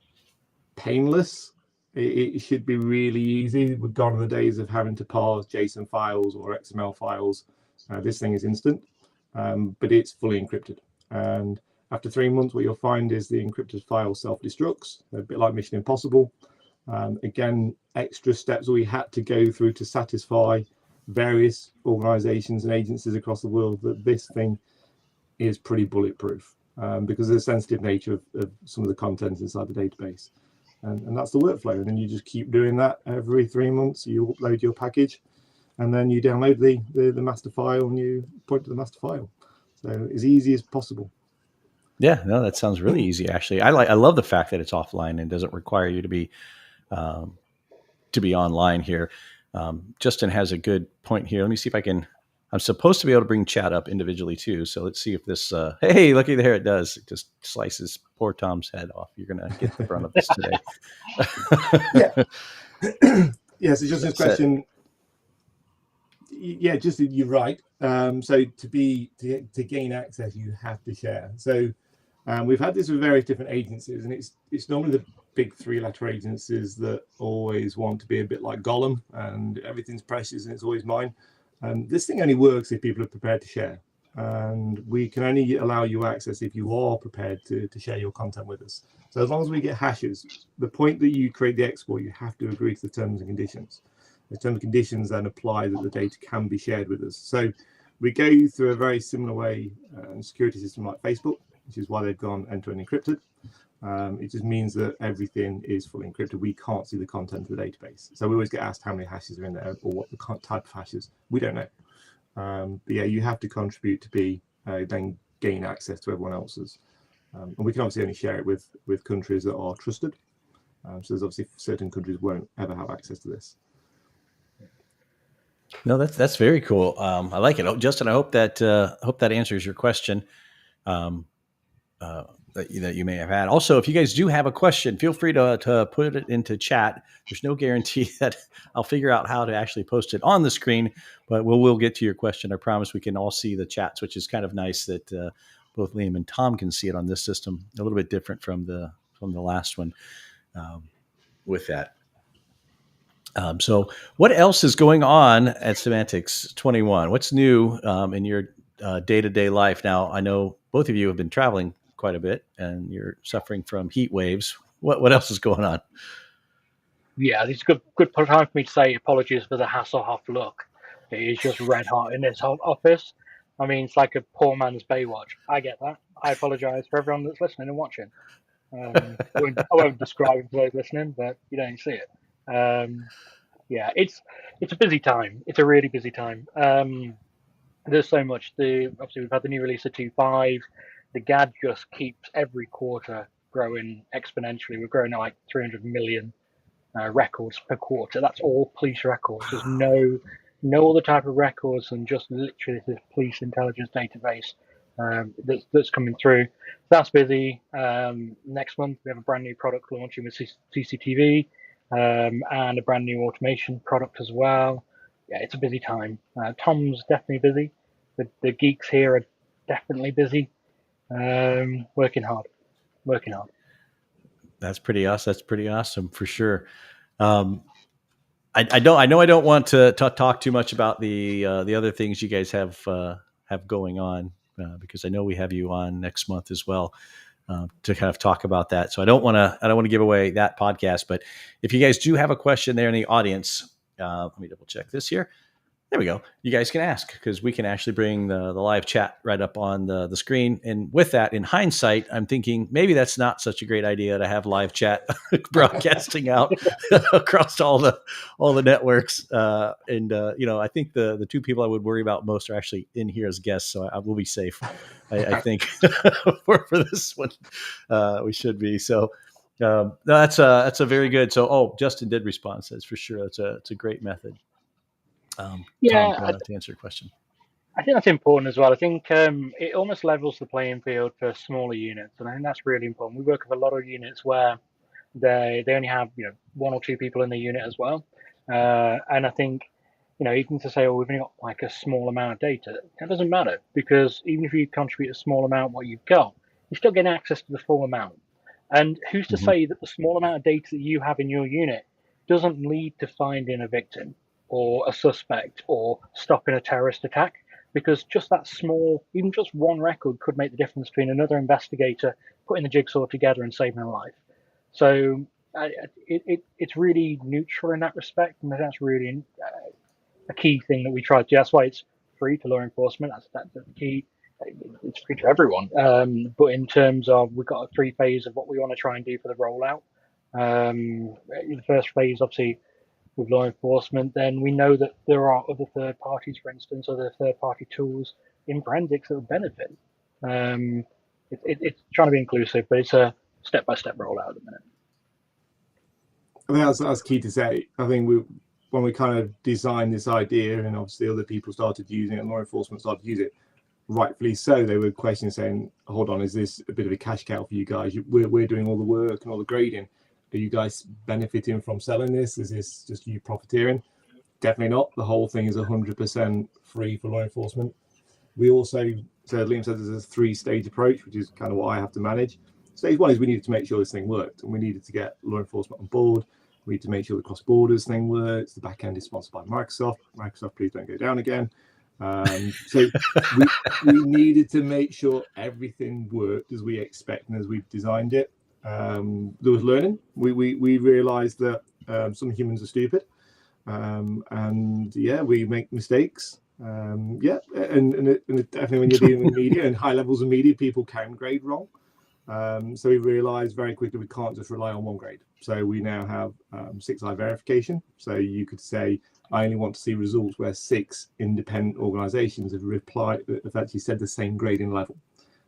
[SPEAKER 3] painless. It should be really easy. We're gone are the days of having to parse JSON files or XML files. This thing is instant, but it's fully encrypted. And after 3 months, what you'll find is the encrypted file self-destructs, a bit like Mission Impossible. Again, extra steps we had to go through to satisfy various organizations and agencies across the world that this thing is pretty bulletproof, because of the sensitive nature of some of the content inside the database. And that's the workflow. And then you just keep doing that every 3 months. You upload your package, and then you download the master file and you point to the master file. So as easy as possible.
[SPEAKER 1] Yeah, no, that sounds really easy. Actually, I love the fact that it's offline and doesn't require you to be online here. Justin has a good point here. Let me see if I can. I'm supposed to be able to bring chat up individually too. So let's see if this. Hey, looky there! It does. It just slices poor Tom's head off. You're gonna get the brunt of this today.
[SPEAKER 3] Yeah. Yeah. So just this question. Yeah, just you're right. So to gain access, you have to share. So we've had this with various different agencies, and it's normally the big 3-letter agencies that always want to be a bit like Gollum, and everything's precious and it's always mine. This thing only works if people are prepared to share, and we can only allow you access if you are prepared to share your content with us. So as long as we get hashes, the point that you create the export, you have to agree to the terms and conditions. The terms and conditions then apply that the data can be shared with us. So we go through a very similar way security system like Facebook, which is why they've gone end-to-end encrypted. It just means that everything is fully encrypted. We can't see the content of the database. So we always get asked how many hashes are in there or what the type of hashes. We don't know. But yeah, you have to contribute to be then gain access to everyone else's. And we can obviously only share it with countries that are trusted. So there's obviously certain countries won't ever have access to this.
[SPEAKER 1] No, that's very cool. I like it. Oh, Justin, I hope that answers your question that you may have had. Also, if you guys do have a question, feel free to put it into chat. There's no guarantee that I'll figure out how to actually post it on the screen, but we'll get to your question. I promise we can all see the chats, which is kind of nice that both Liam and Tom can see it on this system. A little bit different from the last one with that. So what else is going on at Semantics 21? What's new in your day-to-day life? Now, I know both of you have been traveling quite a bit and you're suffering from heat waves. What else is going on?
[SPEAKER 2] Yeah, it's a good time for me to say apologies for the Hasselhoff look. It is just red hot in this office. I mean, it's like a poor man's Baywatch. I get that. I apologize for everyone that's listening and watching. I won't describe it for those listening, but you don't see it. Yeah, it's a busy time. It's a really busy time. There's so much. Obviously we've had the new release of 2.5. The GAD just keeps every quarter growing exponentially. We're growing at like 300 million records per quarter. That's all police records. There's no other type of records than just literally this police intelligence database that's coming through. That's busy. Next month we have a brand new product launching with CCTV and a brand new automation product as well. Yeah, it's a busy time. Tom's definitely busy. The geeks here are definitely busy. Working hard.
[SPEAKER 1] That's pretty awesome. That's pretty awesome for sure. I don't want to talk too much about the other things you guys have going on because I know we have you on next month as well to kind of talk about that. So I don't want to give away that podcast. But if you guys do have a question there in the audience, let me double check this here. There we go. You guys can ask because we can actually bring the live chat right up on the screen. And with that, in hindsight, I'm thinking maybe that's not such a great idea to have live chat broadcasting out across all the networks. I think the two people I would worry about most are actually in here as guests, so I will be safe. I think for this one, we should be. So no, that's a very good. So Justin did respond. Says for sure it's a great method. Tom,
[SPEAKER 2] Yeah,
[SPEAKER 1] to answer your question.
[SPEAKER 2] I think that's important as well. I think it almost levels the playing field for smaller units, and I think that's really important. We work with a lot of units where they only have one or two people in the unit as well, and I think even to say, oh, we've only got like a small amount of data, that doesn't matter because even if you contribute a small amount, what you've got, you're still getting access to the full amount. And who's to
[SPEAKER 1] Mhm.
[SPEAKER 2] say that the small amount of data that you have in your unit doesn't lead to finding a victim or a suspect or stopping a terrorist attack? Because just that small, even just one record could make the difference between another investigator putting the jigsaw together and saving a life. So it's really neutral in that respect, and that's really a key thing that we try to do. That's why it's free to law enforcement. That's the key. It's free to everyone. But in terms of, we've got a 3 phase of what we want to try and do for the rollout. In the first phase, obviously, with law enforcement, then we know that there are other third parties, for instance, other third party tools in forensics that will benefit. It's trying to be inclusive, but it's a step by step rollout at the minute.
[SPEAKER 3] I think that's key to say. I think when we kind of designed this idea, and obviously other people started using it, and law enforcement started to use it, rightfully so, they were questioning, saying, "Hold on, is this a bit of a cash cow for you guys? We're doing all the work and all the grading. Are you guys benefiting from selling this? Is this just you profiteering?" Definitely not. The whole thing is 100% free for law enforcement. We also, so Liam said, there's a 3-stage approach, which is kind of what I have to manage. Stage 1 is we needed to make sure this thing worked, and we needed to get law enforcement on board. We need to make sure the cross borders thing works. The back end is sponsored by Microsoft. Microsoft, please don't go down again. So we needed to make sure everything worked as we expect and as we've designed it. There was learning. We realized that some humans are stupid. And yeah, we make mistakes. And definitely when you're dealing with media and high levels of media, people can grade wrong. So we realized very quickly we can't just rely on one grade. So we now have 6-eye verification. So you could say, I only want to see results where 6 independent organizations have actually said the same grading level.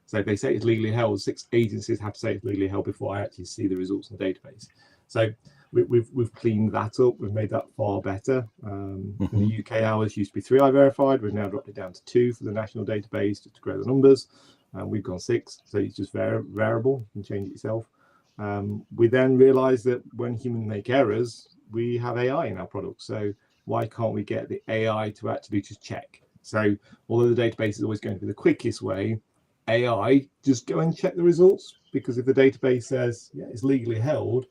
[SPEAKER 3] So if they say it's legally held, 6 agencies have to say it's legally held before I actually see the results in the database. So we've cleaned that up. We've made that far better. In the UK, ours used to be 3-eye verified. We've now dropped it down to 2 for the national database to grow the numbers. We've gone 6, so it's just variable. You can change it yourself. We then realized that when humans make errors, we have AI in our product. So why can't we get the AI to actually just check? So although the database is always going to be the quickest way, AI, just go and check the results, because if the database says, yeah, it's legally held,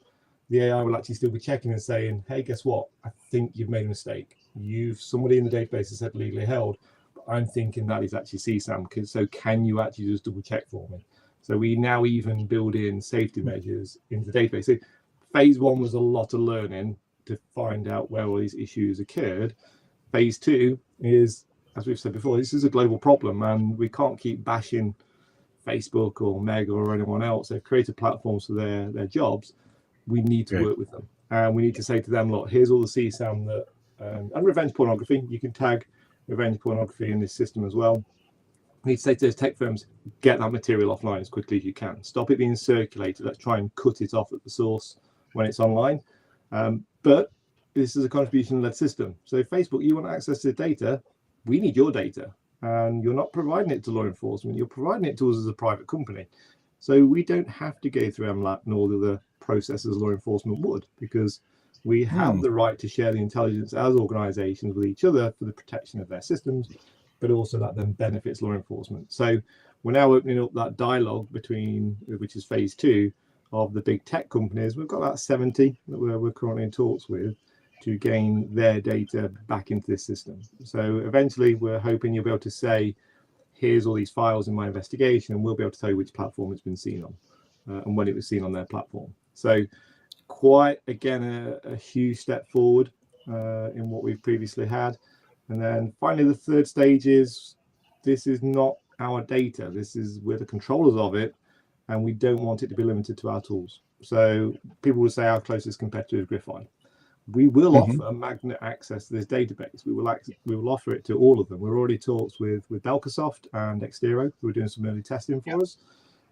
[SPEAKER 3] the AI will actually still be checking and saying, hey, guess what? I think you've made a mistake. Somebody in the database has said legally held, but I'm thinking that is actually CSAM. So can you actually just double check for me? So we now even build in safety measures into the database. So phase 1 was a lot of learning to find out where all these issues occurred. Phase 2 is, as we've said before, this is a global problem, and we can't keep bashing Facebook or Mega or anyone else. They've created platforms for their jobs. We need to work with them, and we need to say to them, look, here's all the CSAM that and revenge pornography. You can tag revenge pornography in this system as well. We need to say to those tech firms, get that material offline as quickly as you can. Stop it being circulated. Let's try and cut it off at the source when it's online. But this is a contribution-led system. So Facebook, you want access to the data, we need your data. And you're not providing it to law enforcement. You're providing it to us as a private company. So we don't have to go through MLAT and all the other processes law enforcement would, because we have the right to share the intelligence as organizations with each other for the protection of their systems, but also that then benefits law enforcement. So we're now opening up that dialogue between, which is phase 2 of the big tech companies. We've got about 70 that we're currently in talks with to gain their data back into this system. So eventually we're hoping you'll be able to say, here's all these files in my investigation, and we'll be able to tell you which platform it's been seen on and when it was seen on their platform. So quite, again, a huge step forward in what we've previously had. And then finally, the third stage is this is not our data. We're the controllers of it, and we don't want it to be limited to our tools. So people would say our closest competitor is Griffine. We will offer magnet access to this database. We will offer it to all of them. We're already talks with Belkasoft and Xtero, who are doing some early testing for us.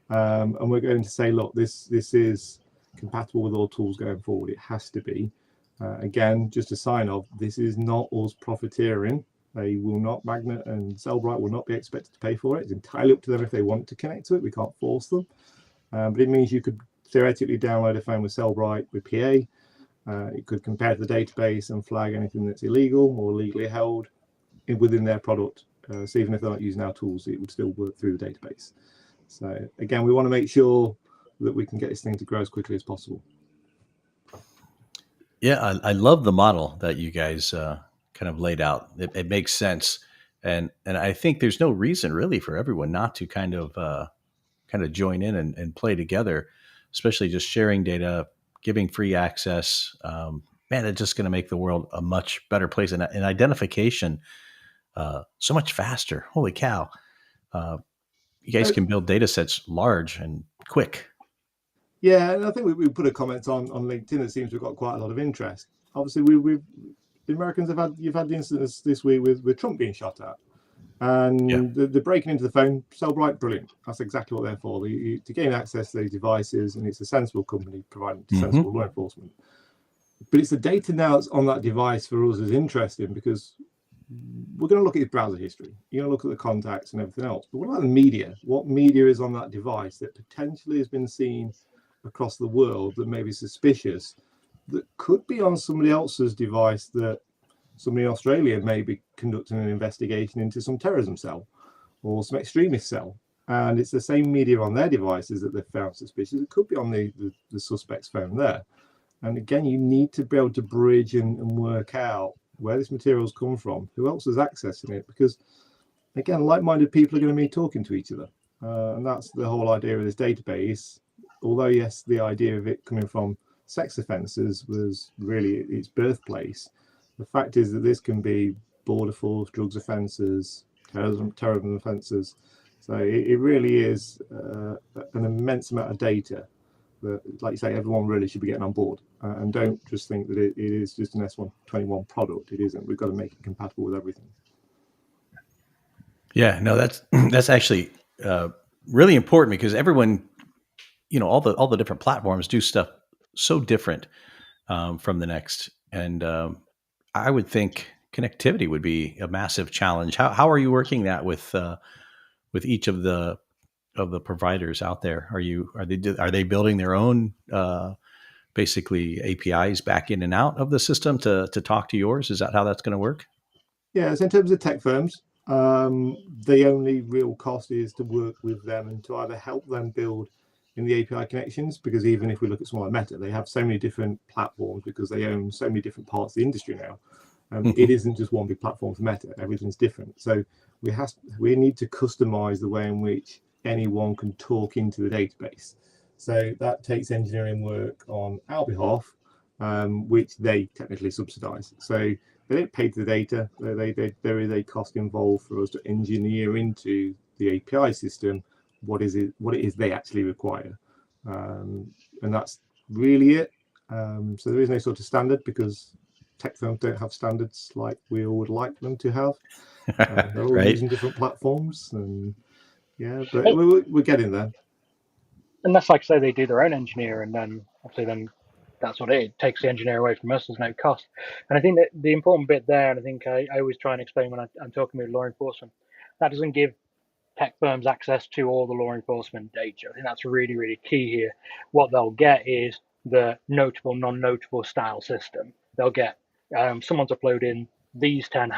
[SPEAKER 3] And we're going to say, look, this is compatible with all tools going forward. It has to be. Again, just a sign of this is not us profiteering. They will not, Magnet and Cellbrite will not be expected to pay for it. It's entirely up to them if they want to connect to it. We can't force them. But it means you could theoretically download a phone with Cellbrite with PA. It could compare to the database and flag anything that's illegal or legally held within their product. So even if they're not using our tools, it would still work through the database. So again, we want to make sure that we can get this thing to grow as quickly as possible.
[SPEAKER 1] Yeah, I love the model that you guys kind of laid out. It makes sense, and I think there's no reason really for everyone not to kind of join in and play together, especially just sharing data, giving free access. Man, it's just going to make the world a much better place, and identification so much faster. Holy cow! You guys can build data sets large and quick.
[SPEAKER 3] Yeah, and I think we put a comment on LinkedIn that seems to have got quite a lot of interest. Obviously, the Americans you've had the incidents this week with Trump being shot at, and the breaking into the phone. Cellbrite, brilliant. That's exactly what they're for. To gain access to these devices, and it's a sensible company providing sensible law enforcement. But it's the data now that's on that device for us is interesting because we're going to look at his browser history. You're going to look at the contacts and everything else. But what about the media? What media is on that device that potentially has been seen across the world that may be suspicious, that could be on somebody else's device, that somebody in Australia may be conducting an investigation into some terrorism cell or some extremist cell, and it's the same media on their devices that they've found suspicious. It could be on the suspect's phone there. And again, you need to be able to bridge and work out where this material's come from, who else is accessing it, because again, like-minded people are going to be talking to each other, and that's the whole idea of this database. Although yes, the idea of it coming from sex offences was really its birthplace, the fact is that this can be border force, drugs offences, terrorism offences. So it really is an immense amount of data that, like you say, everyone really should be getting on board, and don't just think that it is just an S121 product. It isn't. We've got to make it compatible with everything.
[SPEAKER 1] Yeah, no, that's actually really important because everyone, all the different platforms do stuff so different from the next, and I would think connectivity would be a massive challenge. How are you working that with each of the providers out there? Are they building their own basically APIs back in and out of the system to talk to yours? Is that how that's going to work?
[SPEAKER 3] Yeah, so in terms of tech firms, the only real cost is to work with them and to either help them build in the API connections, because even if we look at someone like Meta, they have so many different platforms because they own so many different parts of the industry now. It isn't just one big platform for Meta. Everything's different. So we need to customize the way in which anyone can talk into the database. So that takes engineering work on our behalf, which they technically subsidize. So they don't pay for the data. There is a cost involved for us to engineer into the API system what it is they actually require, and that's really it. So there is no sort of standard because tech firms don't have standards like we all would like them to have. They're all
[SPEAKER 1] Right.
[SPEAKER 3] using different platforms, and but we're getting there.
[SPEAKER 2] And that's like, say, they do their own engineer, and then obviously then that's what it takes the engineer away from us. There's no cost. And I think that the important bit there, and I think I always try and explain when I'm talking with law enforcement, that doesn't give tech firms access to all the law enforcement data. I think that's really, really key here. What they'll get is the notable, non-notable style system. They'll get someone's uploading these 10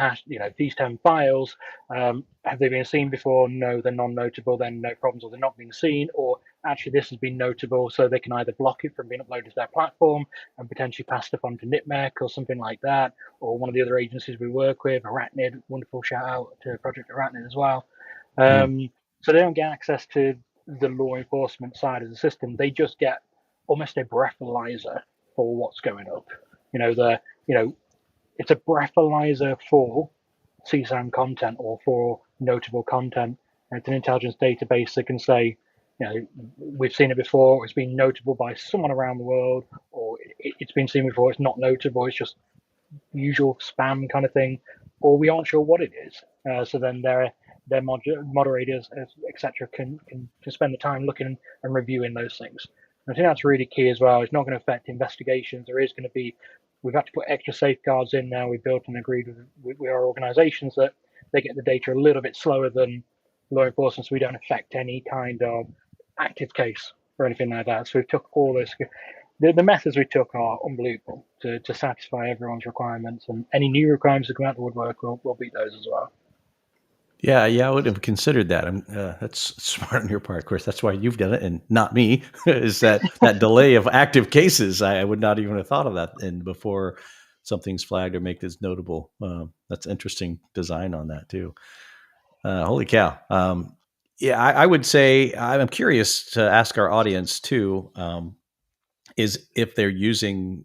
[SPEAKER 2] these 10 files. Have they been seen before? No, they're non-notable, then no problems, or they're not being seen, or actually this has been notable, so they can either block it from being uploaded to their platform and potentially pass stuff on to NIPMEC or something like that, or one of the other agencies we work with, Arachnid, wonderful shout out to Project Arachnid as well. So they don't get access to the law enforcement side of the system. They just get almost a breathalyzer for what's going up. It's a breathalyzer for CSAM content or for notable content. And it's an intelligence database that can say, we've seen it before, it's been notable by someone around the world, or it's been seen before, it's not notable, it's just usual spam kind of thing, or we aren't sure what it is. So then their moderators, etc., can spend the time looking and reviewing those things. And I think that's really key as well. It's not going to affect investigations. There is going to be, we've had to put extra safeguards in now. We've built and agreed with our organisations that they get the data a little bit slower than law enforcement, so we don't affect any kind of active case or anything like that. So we've took all this. The methods we took are unbelievable to satisfy everyone's requirements, and any new requirements that come out of the woodwork, we'll beat those as well.
[SPEAKER 1] Yeah, I would have considered that. That's smart on your part. Of course, that's why you've done it and not me. Is that delay of active cases? I would not even have thought of that. And before something's flagged or make this notable, that's interesting design on that too. Holy cow! I would say I'm curious to ask our audience too. Is if they're using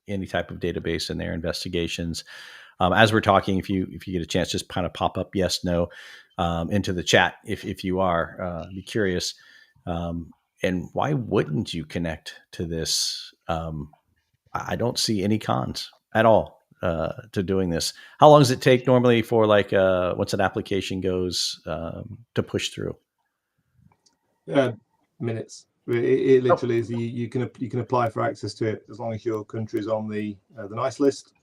[SPEAKER 1] any type of database in their investigations. As we're talking, if you get a chance, just kind of pop up yes, no into the chat if you are. Be curious. And why wouldn't you connect to this? I don't see any cons at all to doing this. How long does it take normally for once an application goes to push through?
[SPEAKER 3] Minutes. It literally is. You can apply for access to it as long as your country is on the nice list.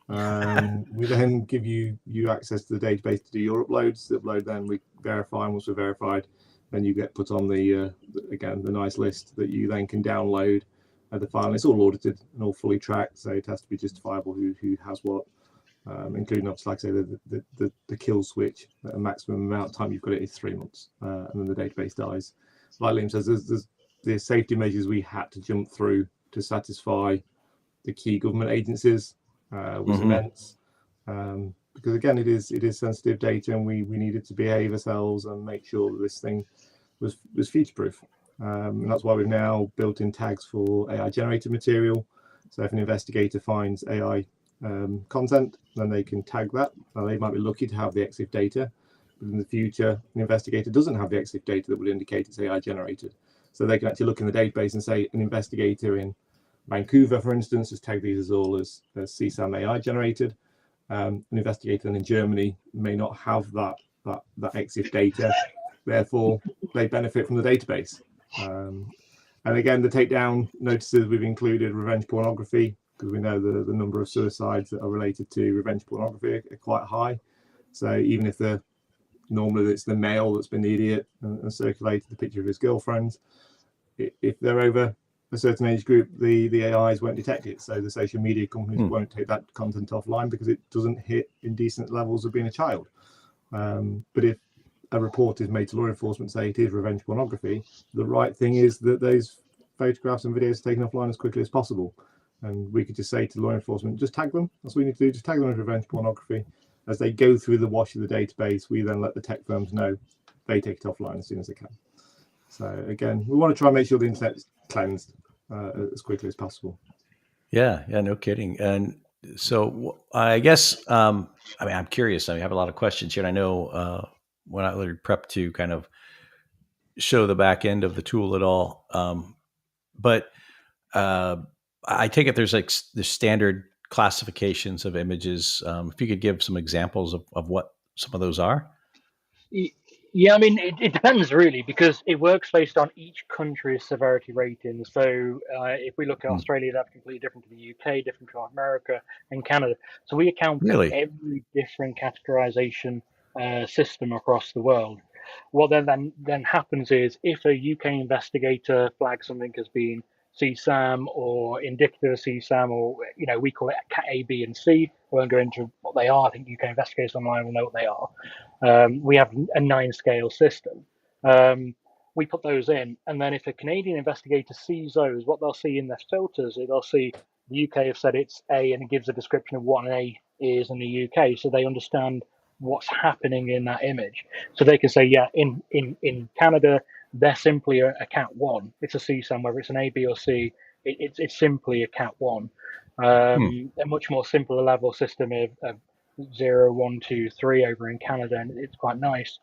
[SPEAKER 3] We then give you access to the database to do your uploads. The upload, then we verify, and once we're verified, then you get put on the nice list that you then can download the file. It's all audited and all fully tracked, so it has to be justifiable who has what, including obviously, like I say, the kill switch. A maximum amount of time you've got it is 3 months, and then the database dies. Like Liam says, there's the safety measures we had to jump through to satisfy the key government agencies was immense, because again it is sensitive data, and we needed to behave ourselves and make sure that this thing was future proof, and that's why we've now built in tags for AI generated material. So if an investigator finds AI content, then they can tag that. Now they might be lucky to have the EXIF data, but in the future an investigator doesn't have the EXIF data that would indicate it's AI generated, so they can actually look in the database and say an investigator in Vancouver, for instance, has tagged these as all as CSAM AI generated. An investigator in Germany may not have that EXIF data, therefore they benefit from the database. And again, the takedown notices we've included revenge pornography, because we know the number of suicides that are related to revenge pornography are quite high. So even if normally it's the male that's been the idiot and circulated the picture of his girlfriend, if they're over a certain age group, the AIs won't detect it. So the social media companies won't take that content offline because it doesn't hit indecent levels of being a child. But if a report is made to law enforcement, say it is revenge pornography, the right thing is that those photographs and videos are taken offline as quickly as possible. And we could just say to law enforcement, just tag them. That's what we need to do, just tag them as revenge pornography. As they go through the wash of the database, we then let the tech firms know they take it offline as soon as they can. So again, we want to try and make sure the internet's cleansed as quickly as possible.
[SPEAKER 1] Yeah, no kidding. And so I guess, I'm curious. I have a lot of questions here, and I know when I prep to kind of show the back end of the tool at all. But I take it there's the standard classifications of images. If you could give some examples of what some of those are.
[SPEAKER 2] Yeah, it depends really, because it works based on each country's severity rating. So if we look at Australia, that's completely different to the UK, different to America and Canada. So we account for every different categorization system across the world. What then happens is, if a UK investigator flags something as being CSAM or indicative of CSAM, or we call it Cat A, B, and C. I won't go into what they are. I think UK investigators online will know what they are. We have a 9-scale system. We put those in, and then if a Canadian investigator sees those, what they'll see in their filters, they'll see the UK have said it's A, and it gives a description of what an A is in the UK, so they understand what's happening in that image. So they can say, yeah, in Canada, they're simply a Cat 1. It's a CSAM, whether it's an A, B, or C, it's simply a Cat 1. A much more simpler level system of 0, 1, 2, 3 over in Canada, and it's quite nice.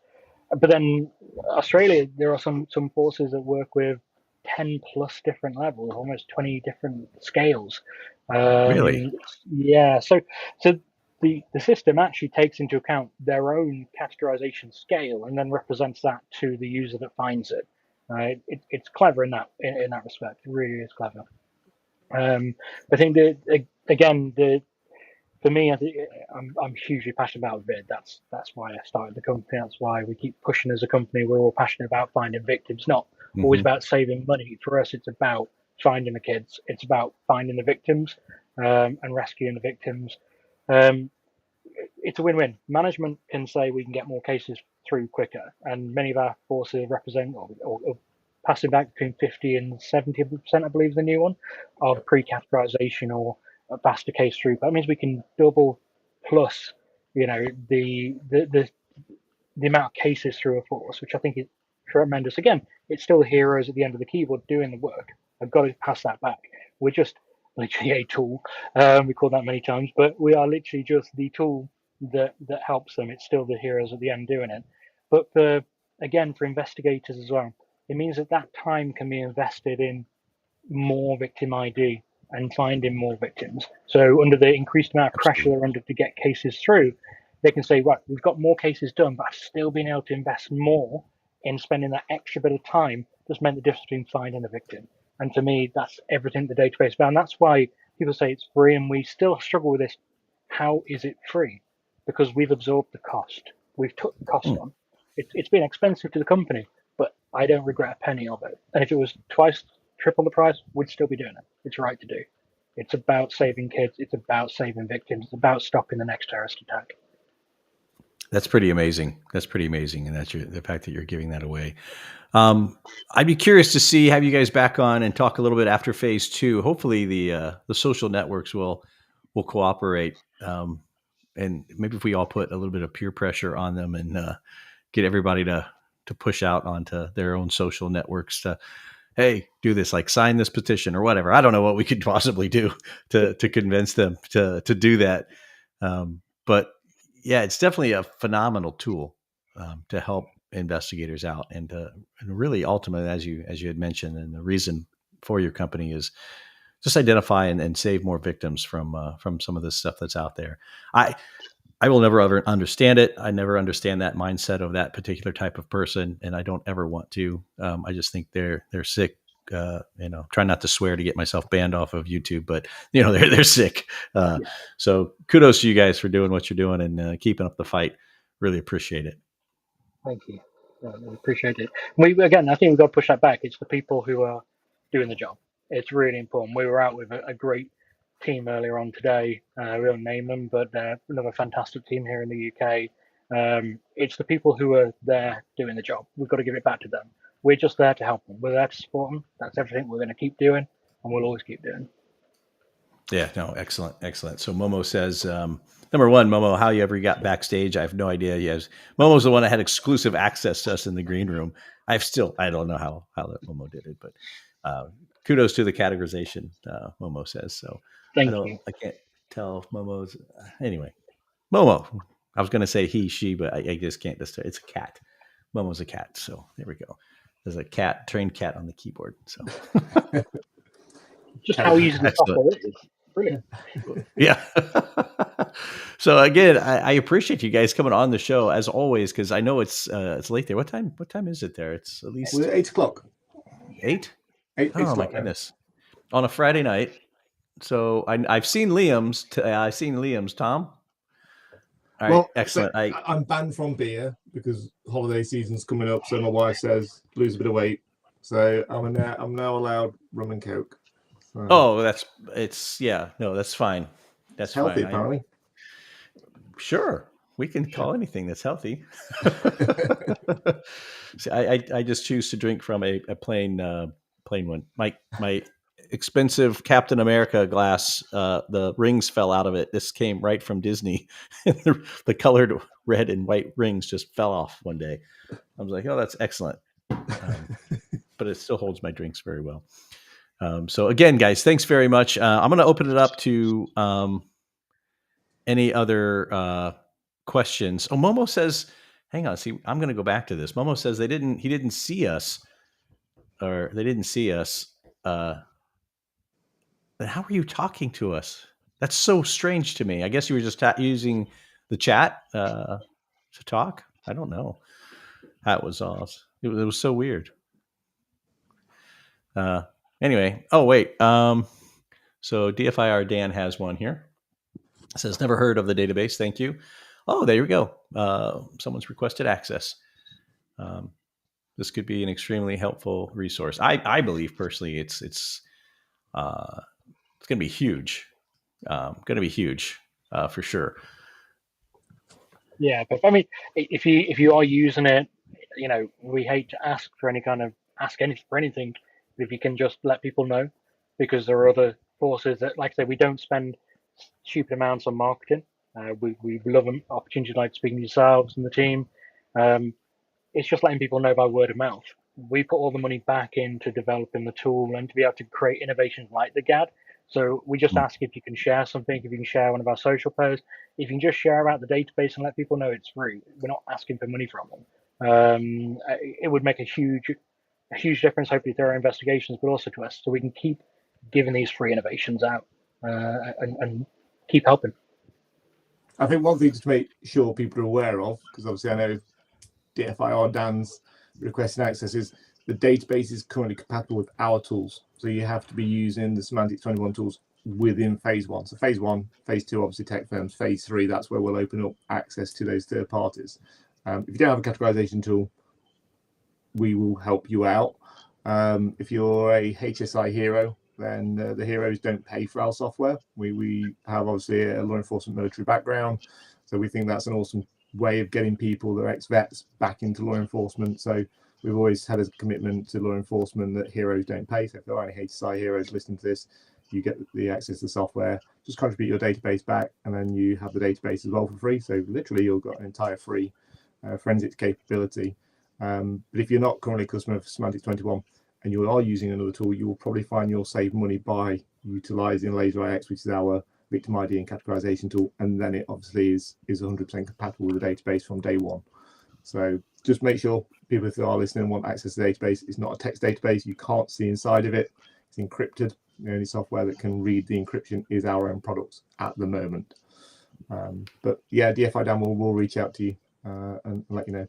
[SPEAKER 2] But then Australia, there are some forces that work with 10 plus different levels, almost 20 different scales.
[SPEAKER 1] Really?
[SPEAKER 2] Yeah, so the system actually takes into account their own categorization scale and then represents that to the user that finds it. It's clever in that respect. It really is clever. I think that again, for me, I'm hugely passionate about vid. That's why I started the company. That's why we keep pushing as a company. We're all passionate about finding victims, not always about saving money. For us, it's about finding the kids. It's about finding the victims and rescuing the victims. It's a win-win. Management can say we can get more cases through quicker, and many of our forces represent or passing back between 50 and 70%, I believe, is the new one, of pre-categorization or a faster case through. That means we can double plus, the amount of cases through a force, which I think is tremendous. Again, it's still the heroes at the end of the keyboard doing the work. I've got to pass that back. We're just literally a tool. We call that many times, but we are literally just the tool that helps them. It's still the heroes at the end doing it. But for investigators as well, it means that time can be invested in more victim ID and finding more victims. So under the increased amount of pressure they're under to get cases through, they can say, right, we've got more cases done, but I've still been able to invest more in spending that extra bit of time that's meant the difference between finding a victim. And for me, that's everything the database about. And that's why people say it's free, and we still struggle with this. How is it free? Because we've absorbed the cost. We've took the cost on. It's been expensive to the company, but I don't regret a penny of it. And if it was twice, triple the price, we'd still be doing it. It's right to do. It's about saving kids. It's about saving victims. It's about stopping the next terrorist attack.
[SPEAKER 1] That's pretty amazing. That's pretty amazing. And that's the fact that you're giving that away. I'd be curious to have you guys back on and talk a little bit after phase 2. Hopefully the social networks will cooperate. And maybe if we all put a little bit of peer pressure on them and get everybody to push out onto their own social networks to, hey, do this, like sign this petition or whatever. I don't know what we could possibly do to convince them to do that. But yeah, it's definitely a phenomenal tool to help investigators out, and really ultimately, as you had mentioned, and the reason for your company is just identify and save more victims from some of this stuff that's out there. I will never ever understand it. I never understand that mindset of that particular type of person, and I don't ever want to. I just think they're sick. Try not to swear to get myself banned off of YouTube, but they're sick. So kudos to you guys for doing what you're doing and keeping up the fight. Really appreciate it.
[SPEAKER 2] Thank you. We appreciate it. I think we've got to push that back. It's the people who are doing the job. It's really important. We were out with a great team earlier on today. We won't name them, but another fantastic team here in the UK. It's the people who are there doing the job. We've got to give it back to them. We're just there to help them. We're there to support them. That's everything we're going to keep doing, and we'll always keep doing.
[SPEAKER 1] Yeah, no, excellent. So Momo says, number one, Momo, how you ever got backstage, I have no idea. Yes, Momo's the one that had exclusive access to us in the green room. I don't know how that Momo did it, but kudos to the categorization, Momo says. So
[SPEAKER 2] Thank you.
[SPEAKER 1] I can't tell if Momo's anyway. Momo, I was going to say he, she, but I just can't. It's a cat. Momo's a cat. So there we go. There's a trained cat on the keyboard. So
[SPEAKER 2] just how easy the software is. Brilliant.
[SPEAKER 1] Yeah. So again, I appreciate you guys coming on the show as always, because I know it's late there. What time is it there? It's at least
[SPEAKER 3] 8 o'clock.
[SPEAKER 1] 8?
[SPEAKER 3] 8
[SPEAKER 1] Oh my goodness. On a Friday night. So I've seen Liam's. I've seen Liam's. Tom. All right, excellent.
[SPEAKER 3] So I'm banned from beer because holiday season's coming up. So my wife says lose a bit of weight. So I'm now allowed rum and coke. So.
[SPEAKER 1] Oh, that's fine. That's
[SPEAKER 3] healthy,
[SPEAKER 1] fine.
[SPEAKER 3] Apparently.
[SPEAKER 1] Sure, we can call anything that's healthy. See, I just choose to drink from a plain one. My expensive Captain America glass, the rings fell out of it. This came right from Disney. The colored red and white rings just fell off one day. I was like, oh, that's excellent. But it still holds my drinks very well. So again, guys, thanks very much. I'm going to open it up to any other questions? Oh, Momo says, hang on, see, I'm going to go back to this. Momo says he didn't see us, or they didn't see us. Then how are you talking to us? That's so strange to me. I guess you were just using the chat to talk. I don't know. That was awesome. It was so weird. Anyway, oh wait. So DFIR Dan has one here. It says never heard of the database. Thank you. Oh, there we go. Someone's requested access. This could be an extremely helpful resource. I believe personally it's going to be huge. Going to be huge for sure.
[SPEAKER 2] Yeah, but I mean, if you are using it, we hate to ask for anything, but if you can just let people know, because there are other forces that, like I say, we don't spend stupid amounts on marketing. We love opportunities like speaking to yourselves and the team. It's just letting people know by word of mouth. We put all the money back into developing the tool and to be able to create innovations like the GAD. So we just ask if you can share something, if you can share one of our social posts, if you can just share out the database and let people know it's free. We're not asking for money from them. It would make a huge difference, hopefully, to our investigations, but also to us, so we can keep giving these free innovations out and keep helping.
[SPEAKER 3] I think one thing to make sure people are aware of, because obviously I know DFIR Dan's requesting access, is the database is currently compatible with our tools. So you have to be using the Semantic 21 tools within phase 1. So phase 1, phase 2, obviously tech firms. Phase 3, that's where we'll open up access to those third parties. If you don't have a categorization tool, we will help you out. If you're a HSI hero, then the heroes don't pay for our software. We have obviously a law enforcement military background, so we think that's an awesome way of getting people that are ex-vets back into law enforcement. So we've always had a commitment to law enforcement that heroes don't pay. So if there are any HSI heroes listening to this, you get the access to the software, just contribute your database back, and then you have the database as well for free. So literally you've got an entire free forensics capability. But if you're not currently a customer for Semantic 21 and you are using another tool, you will probably find you'll save money by utilizing Laser IX, which is our victim ID and categorization tool, and then it obviously is 100% compatible with the database from day one. So just make sure people who are listening want access to the database. It's not a text database. You can't see inside of it. It's encrypted. The only software that can read the encryption is our own products at the moment. But yeah, DFI Dan will reach out to you and let you know.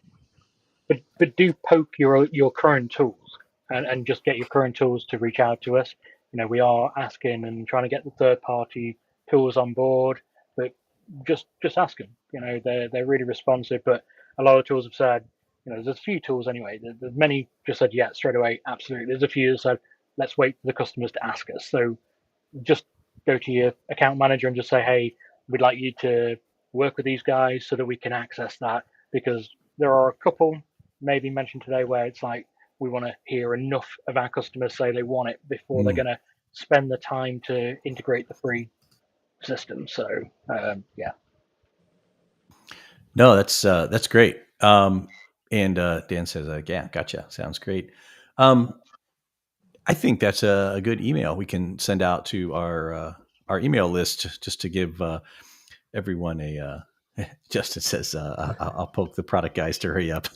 [SPEAKER 2] But do poke your current tools and just get your current tools to reach out to us. We are asking and trying to get the third party tools on board, but just ask them. They're really responsive. But a lot of tools have said, there's a few tools anyway. There's many just said yeah straight away, absolutely. There's a few that said let's wait for the customers to ask us. So just go to your account manager and just say, hey, we'd like you to work with these guys so that we can access that, because there are a couple maybe mentioned today where it's like we want to hear enough of our customers say they want it before they're going to spend the time to integrate the free system. So yeah.
[SPEAKER 1] No, that's great. And Dan says, yeah, gotcha. Sounds great. I think that's a good email we can send out to our email list, just to give everyone a. Justin says, "I'll poke the product guys to hurry up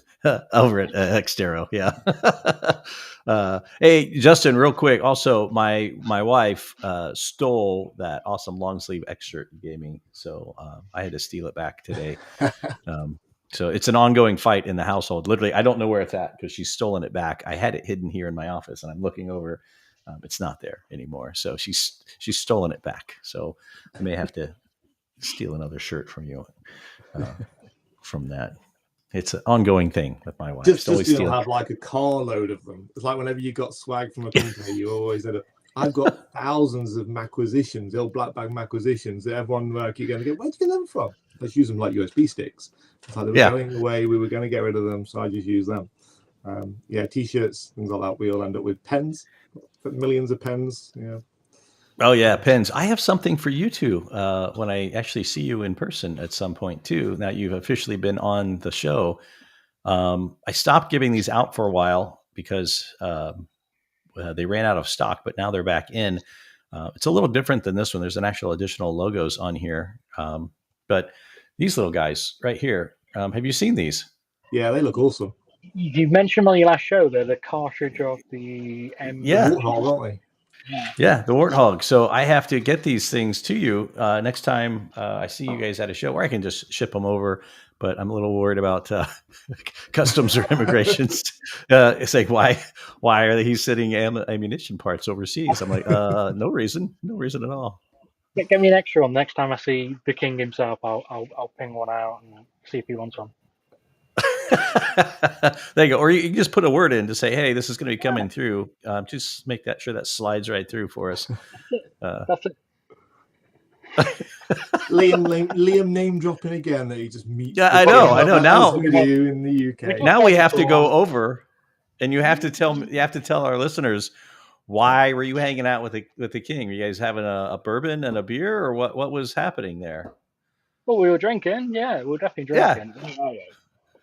[SPEAKER 1] over at Xtero." Yeah. Hey, Justin, real quick. Also, my wife stole that awesome long sleeve X shirt you gave me, so I had to steal it back today. So it's an ongoing fight in the household. Literally, I don't know where it's at because she's stolen it back. I had it hidden here in my office, and I'm looking over. It's not there anymore. So she's stolen it back. So I may have to steal another shirt from you from that. It's an ongoing thing with my wife.
[SPEAKER 3] Just you'll have like a carload of them. It's like whenever you got swag from a company, you always had I've got thousands of Macquisitions, the old black bag Macquisitions that everyone keep going to get. Where'd you get them from? Let's use them like USB sticks. It's like they were going away. We were going to get rid of them, so I just use them. Yeah, T-shirts, things like that. We all end up with pens, millions of pens. Yeah.
[SPEAKER 1] Oh yeah, pens. I have something for you too. When I actually see you in person at some point too. Now you've officially been on the show. I stopped giving these out for a while because they ran out of stock, but now they're back in. It's a little different than this one. There's an actual additional logos on here. but these little guys right here, have you seen these?
[SPEAKER 3] Yeah, they look awesome.
[SPEAKER 2] You mentioned on your last show the cartridge of the M.
[SPEAKER 1] Yeah.
[SPEAKER 3] The Warthog, aren't they?
[SPEAKER 1] Yeah, the Warthog. So I have to get these things to you next time I see you guys at a show, or I can just ship them over. But I'm a little worried about customs or immigrations. It's like, why are he's sending ammunition parts overseas? I'm like, no reason at all.
[SPEAKER 2] Get me an extra one next time I see the king himself. I'll ping one out and see if he wants one.
[SPEAKER 1] There you go. Or you can just put a word in to say, hey, this is going to be coming through. Just make sure that slides right through for us.
[SPEAKER 2] That's it.
[SPEAKER 3] Liam name dropping again that he just meets.
[SPEAKER 1] Yeah, I know. Now
[SPEAKER 3] we do in the UK.
[SPEAKER 1] Now we have to go over, and you have to tell our listeners, why were you hanging out with the king? Were you guys having a bourbon and a beer, or what was happening there?
[SPEAKER 2] Well, we were drinking. Yeah, we were definitely drinking.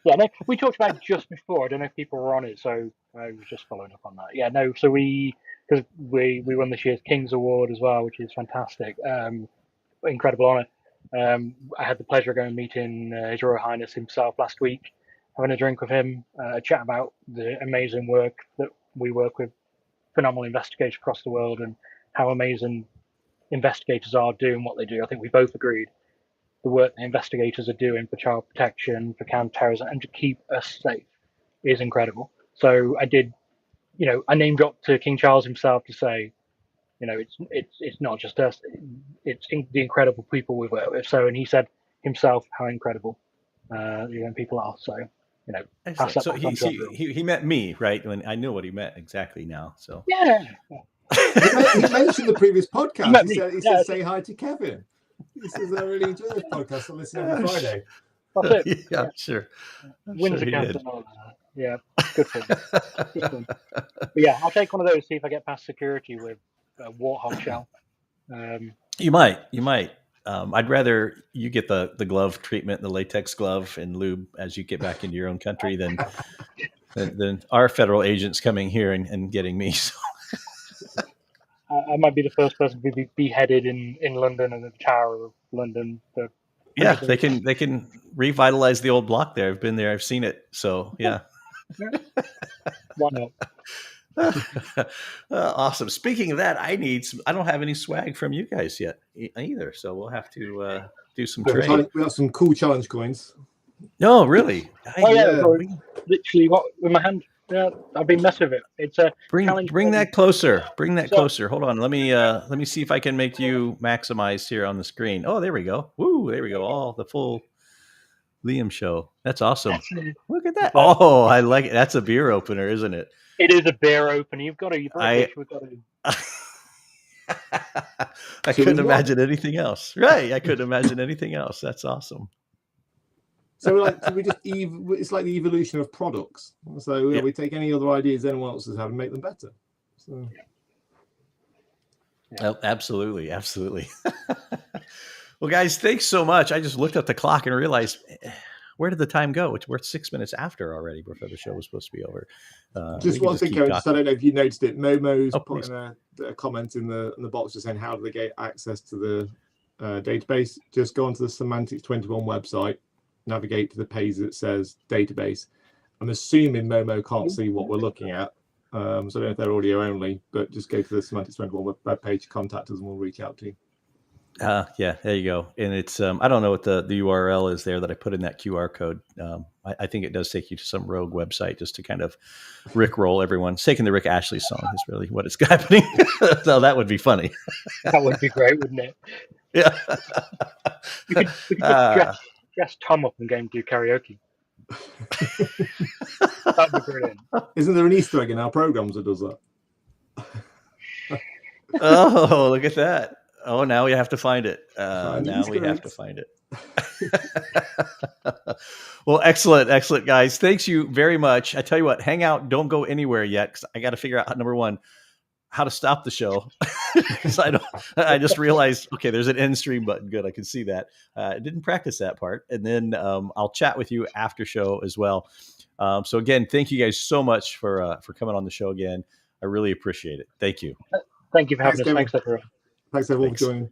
[SPEAKER 2] Yeah, no, we talked about it just before. I don't know if people were on it, so I was just following up on that. Yeah, no. So because we won this year's King's Award as well, which is fantastic. Incredible honour. I had the pleasure of going and meeting His Royal Highness himself last week, having a drink with him, a chat about the amazing work that we work with phenomenal investigators across the world and how amazing investigators are doing what they do. I think we both agreed the work the investigators are doing for child protection, for counter-terrorism, and to keep us safe is incredible. So I did, I name dropped to King Charles himself to say, it's not just us, it's the incredible people we work with. So, and he said himself how incredible people are. So, pass that
[SPEAKER 1] so
[SPEAKER 2] back on to everyone.
[SPEAKER 1] he met me, right? When I knew what he meant exactly now. So
[SPEAKER 2] Yeah.
[SPEAKER 3] He mentioned the previous podcast. He said, say hi to Kevin. He says, I really enjoy this podcast. I listen every Friday.
[SPEAKER 2] That's it.
[SPEAKER 1] Yeah, sure.
[SPEAKER 2] Wins the captain. Yeah, good for him. But yeah, I'll take one of those, see if I get past security with a Warthog shell.
[SPEAKER 1] You might. I'd rather you get the glove treatment, the latex glove and lube as you get back into your own country than our federal agents coming here and getting me. So.
[SPEAKER 2] I might be the first person to be beheaded in London and the Tower of London.
[SPEAKER 1] Yeah, they can revitalize the old block there. I've been there. I've seen it. So yeah.
[SPEAKER 2] Why not?
[SPEAKER 1] Awesome. Speaking of that, I don't have any swag from you guys yet either. So we'll have to do some trade.
[SPEAKER 3] We have some cool challenge coins.
[SPEAKER 1] No, really.
[SPEAKER 2] Literally with my hand. Yeah, I've been messing with it. It's a
[SPEAKER 1] bring that closer. Bring that closer. Hold on. Let me see if I can make you maximize here on the screen. Oh, there we go. Woo, there we go. All the full Liam show. That's awesome. Look at that. Oh, I like it. That's a beer opener, isn't it?
[SPEAKER 2] It is a beer opener. You've got to.
[SPEAKER 1] I couldn't imagine anything else. Right. I couldn't imagine anything else. That's awesome.
[SPEAKER 3] So it's like the evolution of products. So we take any other ideas anyone else has had and make them better. So.
[SPEAKER 1] Oh, absolutely. Well, guys, thanks so much. I just looked at the clock and realized, where did the time go? We're 6 minutes after already before the show was supposed to be over.
[SPEAKER 3] Just one thing, Kevin, I don't know if you noticed it. Momo's putting a comment in the box just saying, how do they get access to the database? Just go onto the Semantics 21 website, navigate to the page that says database. I'm assuming Momo can't see what we're looking at. So I don't know if they're audio only, but just go to the Semantics 21 web page, contact us, and we'll reach out to you.
[SPEAKER 1] Yeah, there you go. And it's I don't know what the URL is there that I put in that QR code. I think it does take you to some rogue website just to kind of rickroll everyone. It's taking the Rick Ashley song is really what it's happening. So that would be funny.
[SPEAKER 2] That would be great, wouldn't it?
[SPEAKER 1] Yeah.
[SPEAKER 2] We could just dress Tom up and go and do karaoke. That'd be brilliant.
[SPEAKER 3] Isn't there an Easter egg in our programs that does that?
[SPEAKER 1] Oh, look at that. Oh, now we have to find it. Now we have to find it. Well, excellent, guys. Thanks you very much. I tell you what, hang out. Don't go anywhere yet because I got to figure out, number one, how to stop the show. I just realized, okay, there's an end stream button. Good, I can see that. I didn't practice that part. And then I'll chat with you after show as well. So again, thank you guys so much for coming on the show again. I really appreciate it. Thank you.
[SPEAKER 2] Thank you for having us.
[SPEAKER 3] Kevin.
[SPEAKER 2] Thanks, everyone.
[SPEAKER 3] Thanks everyone for joining.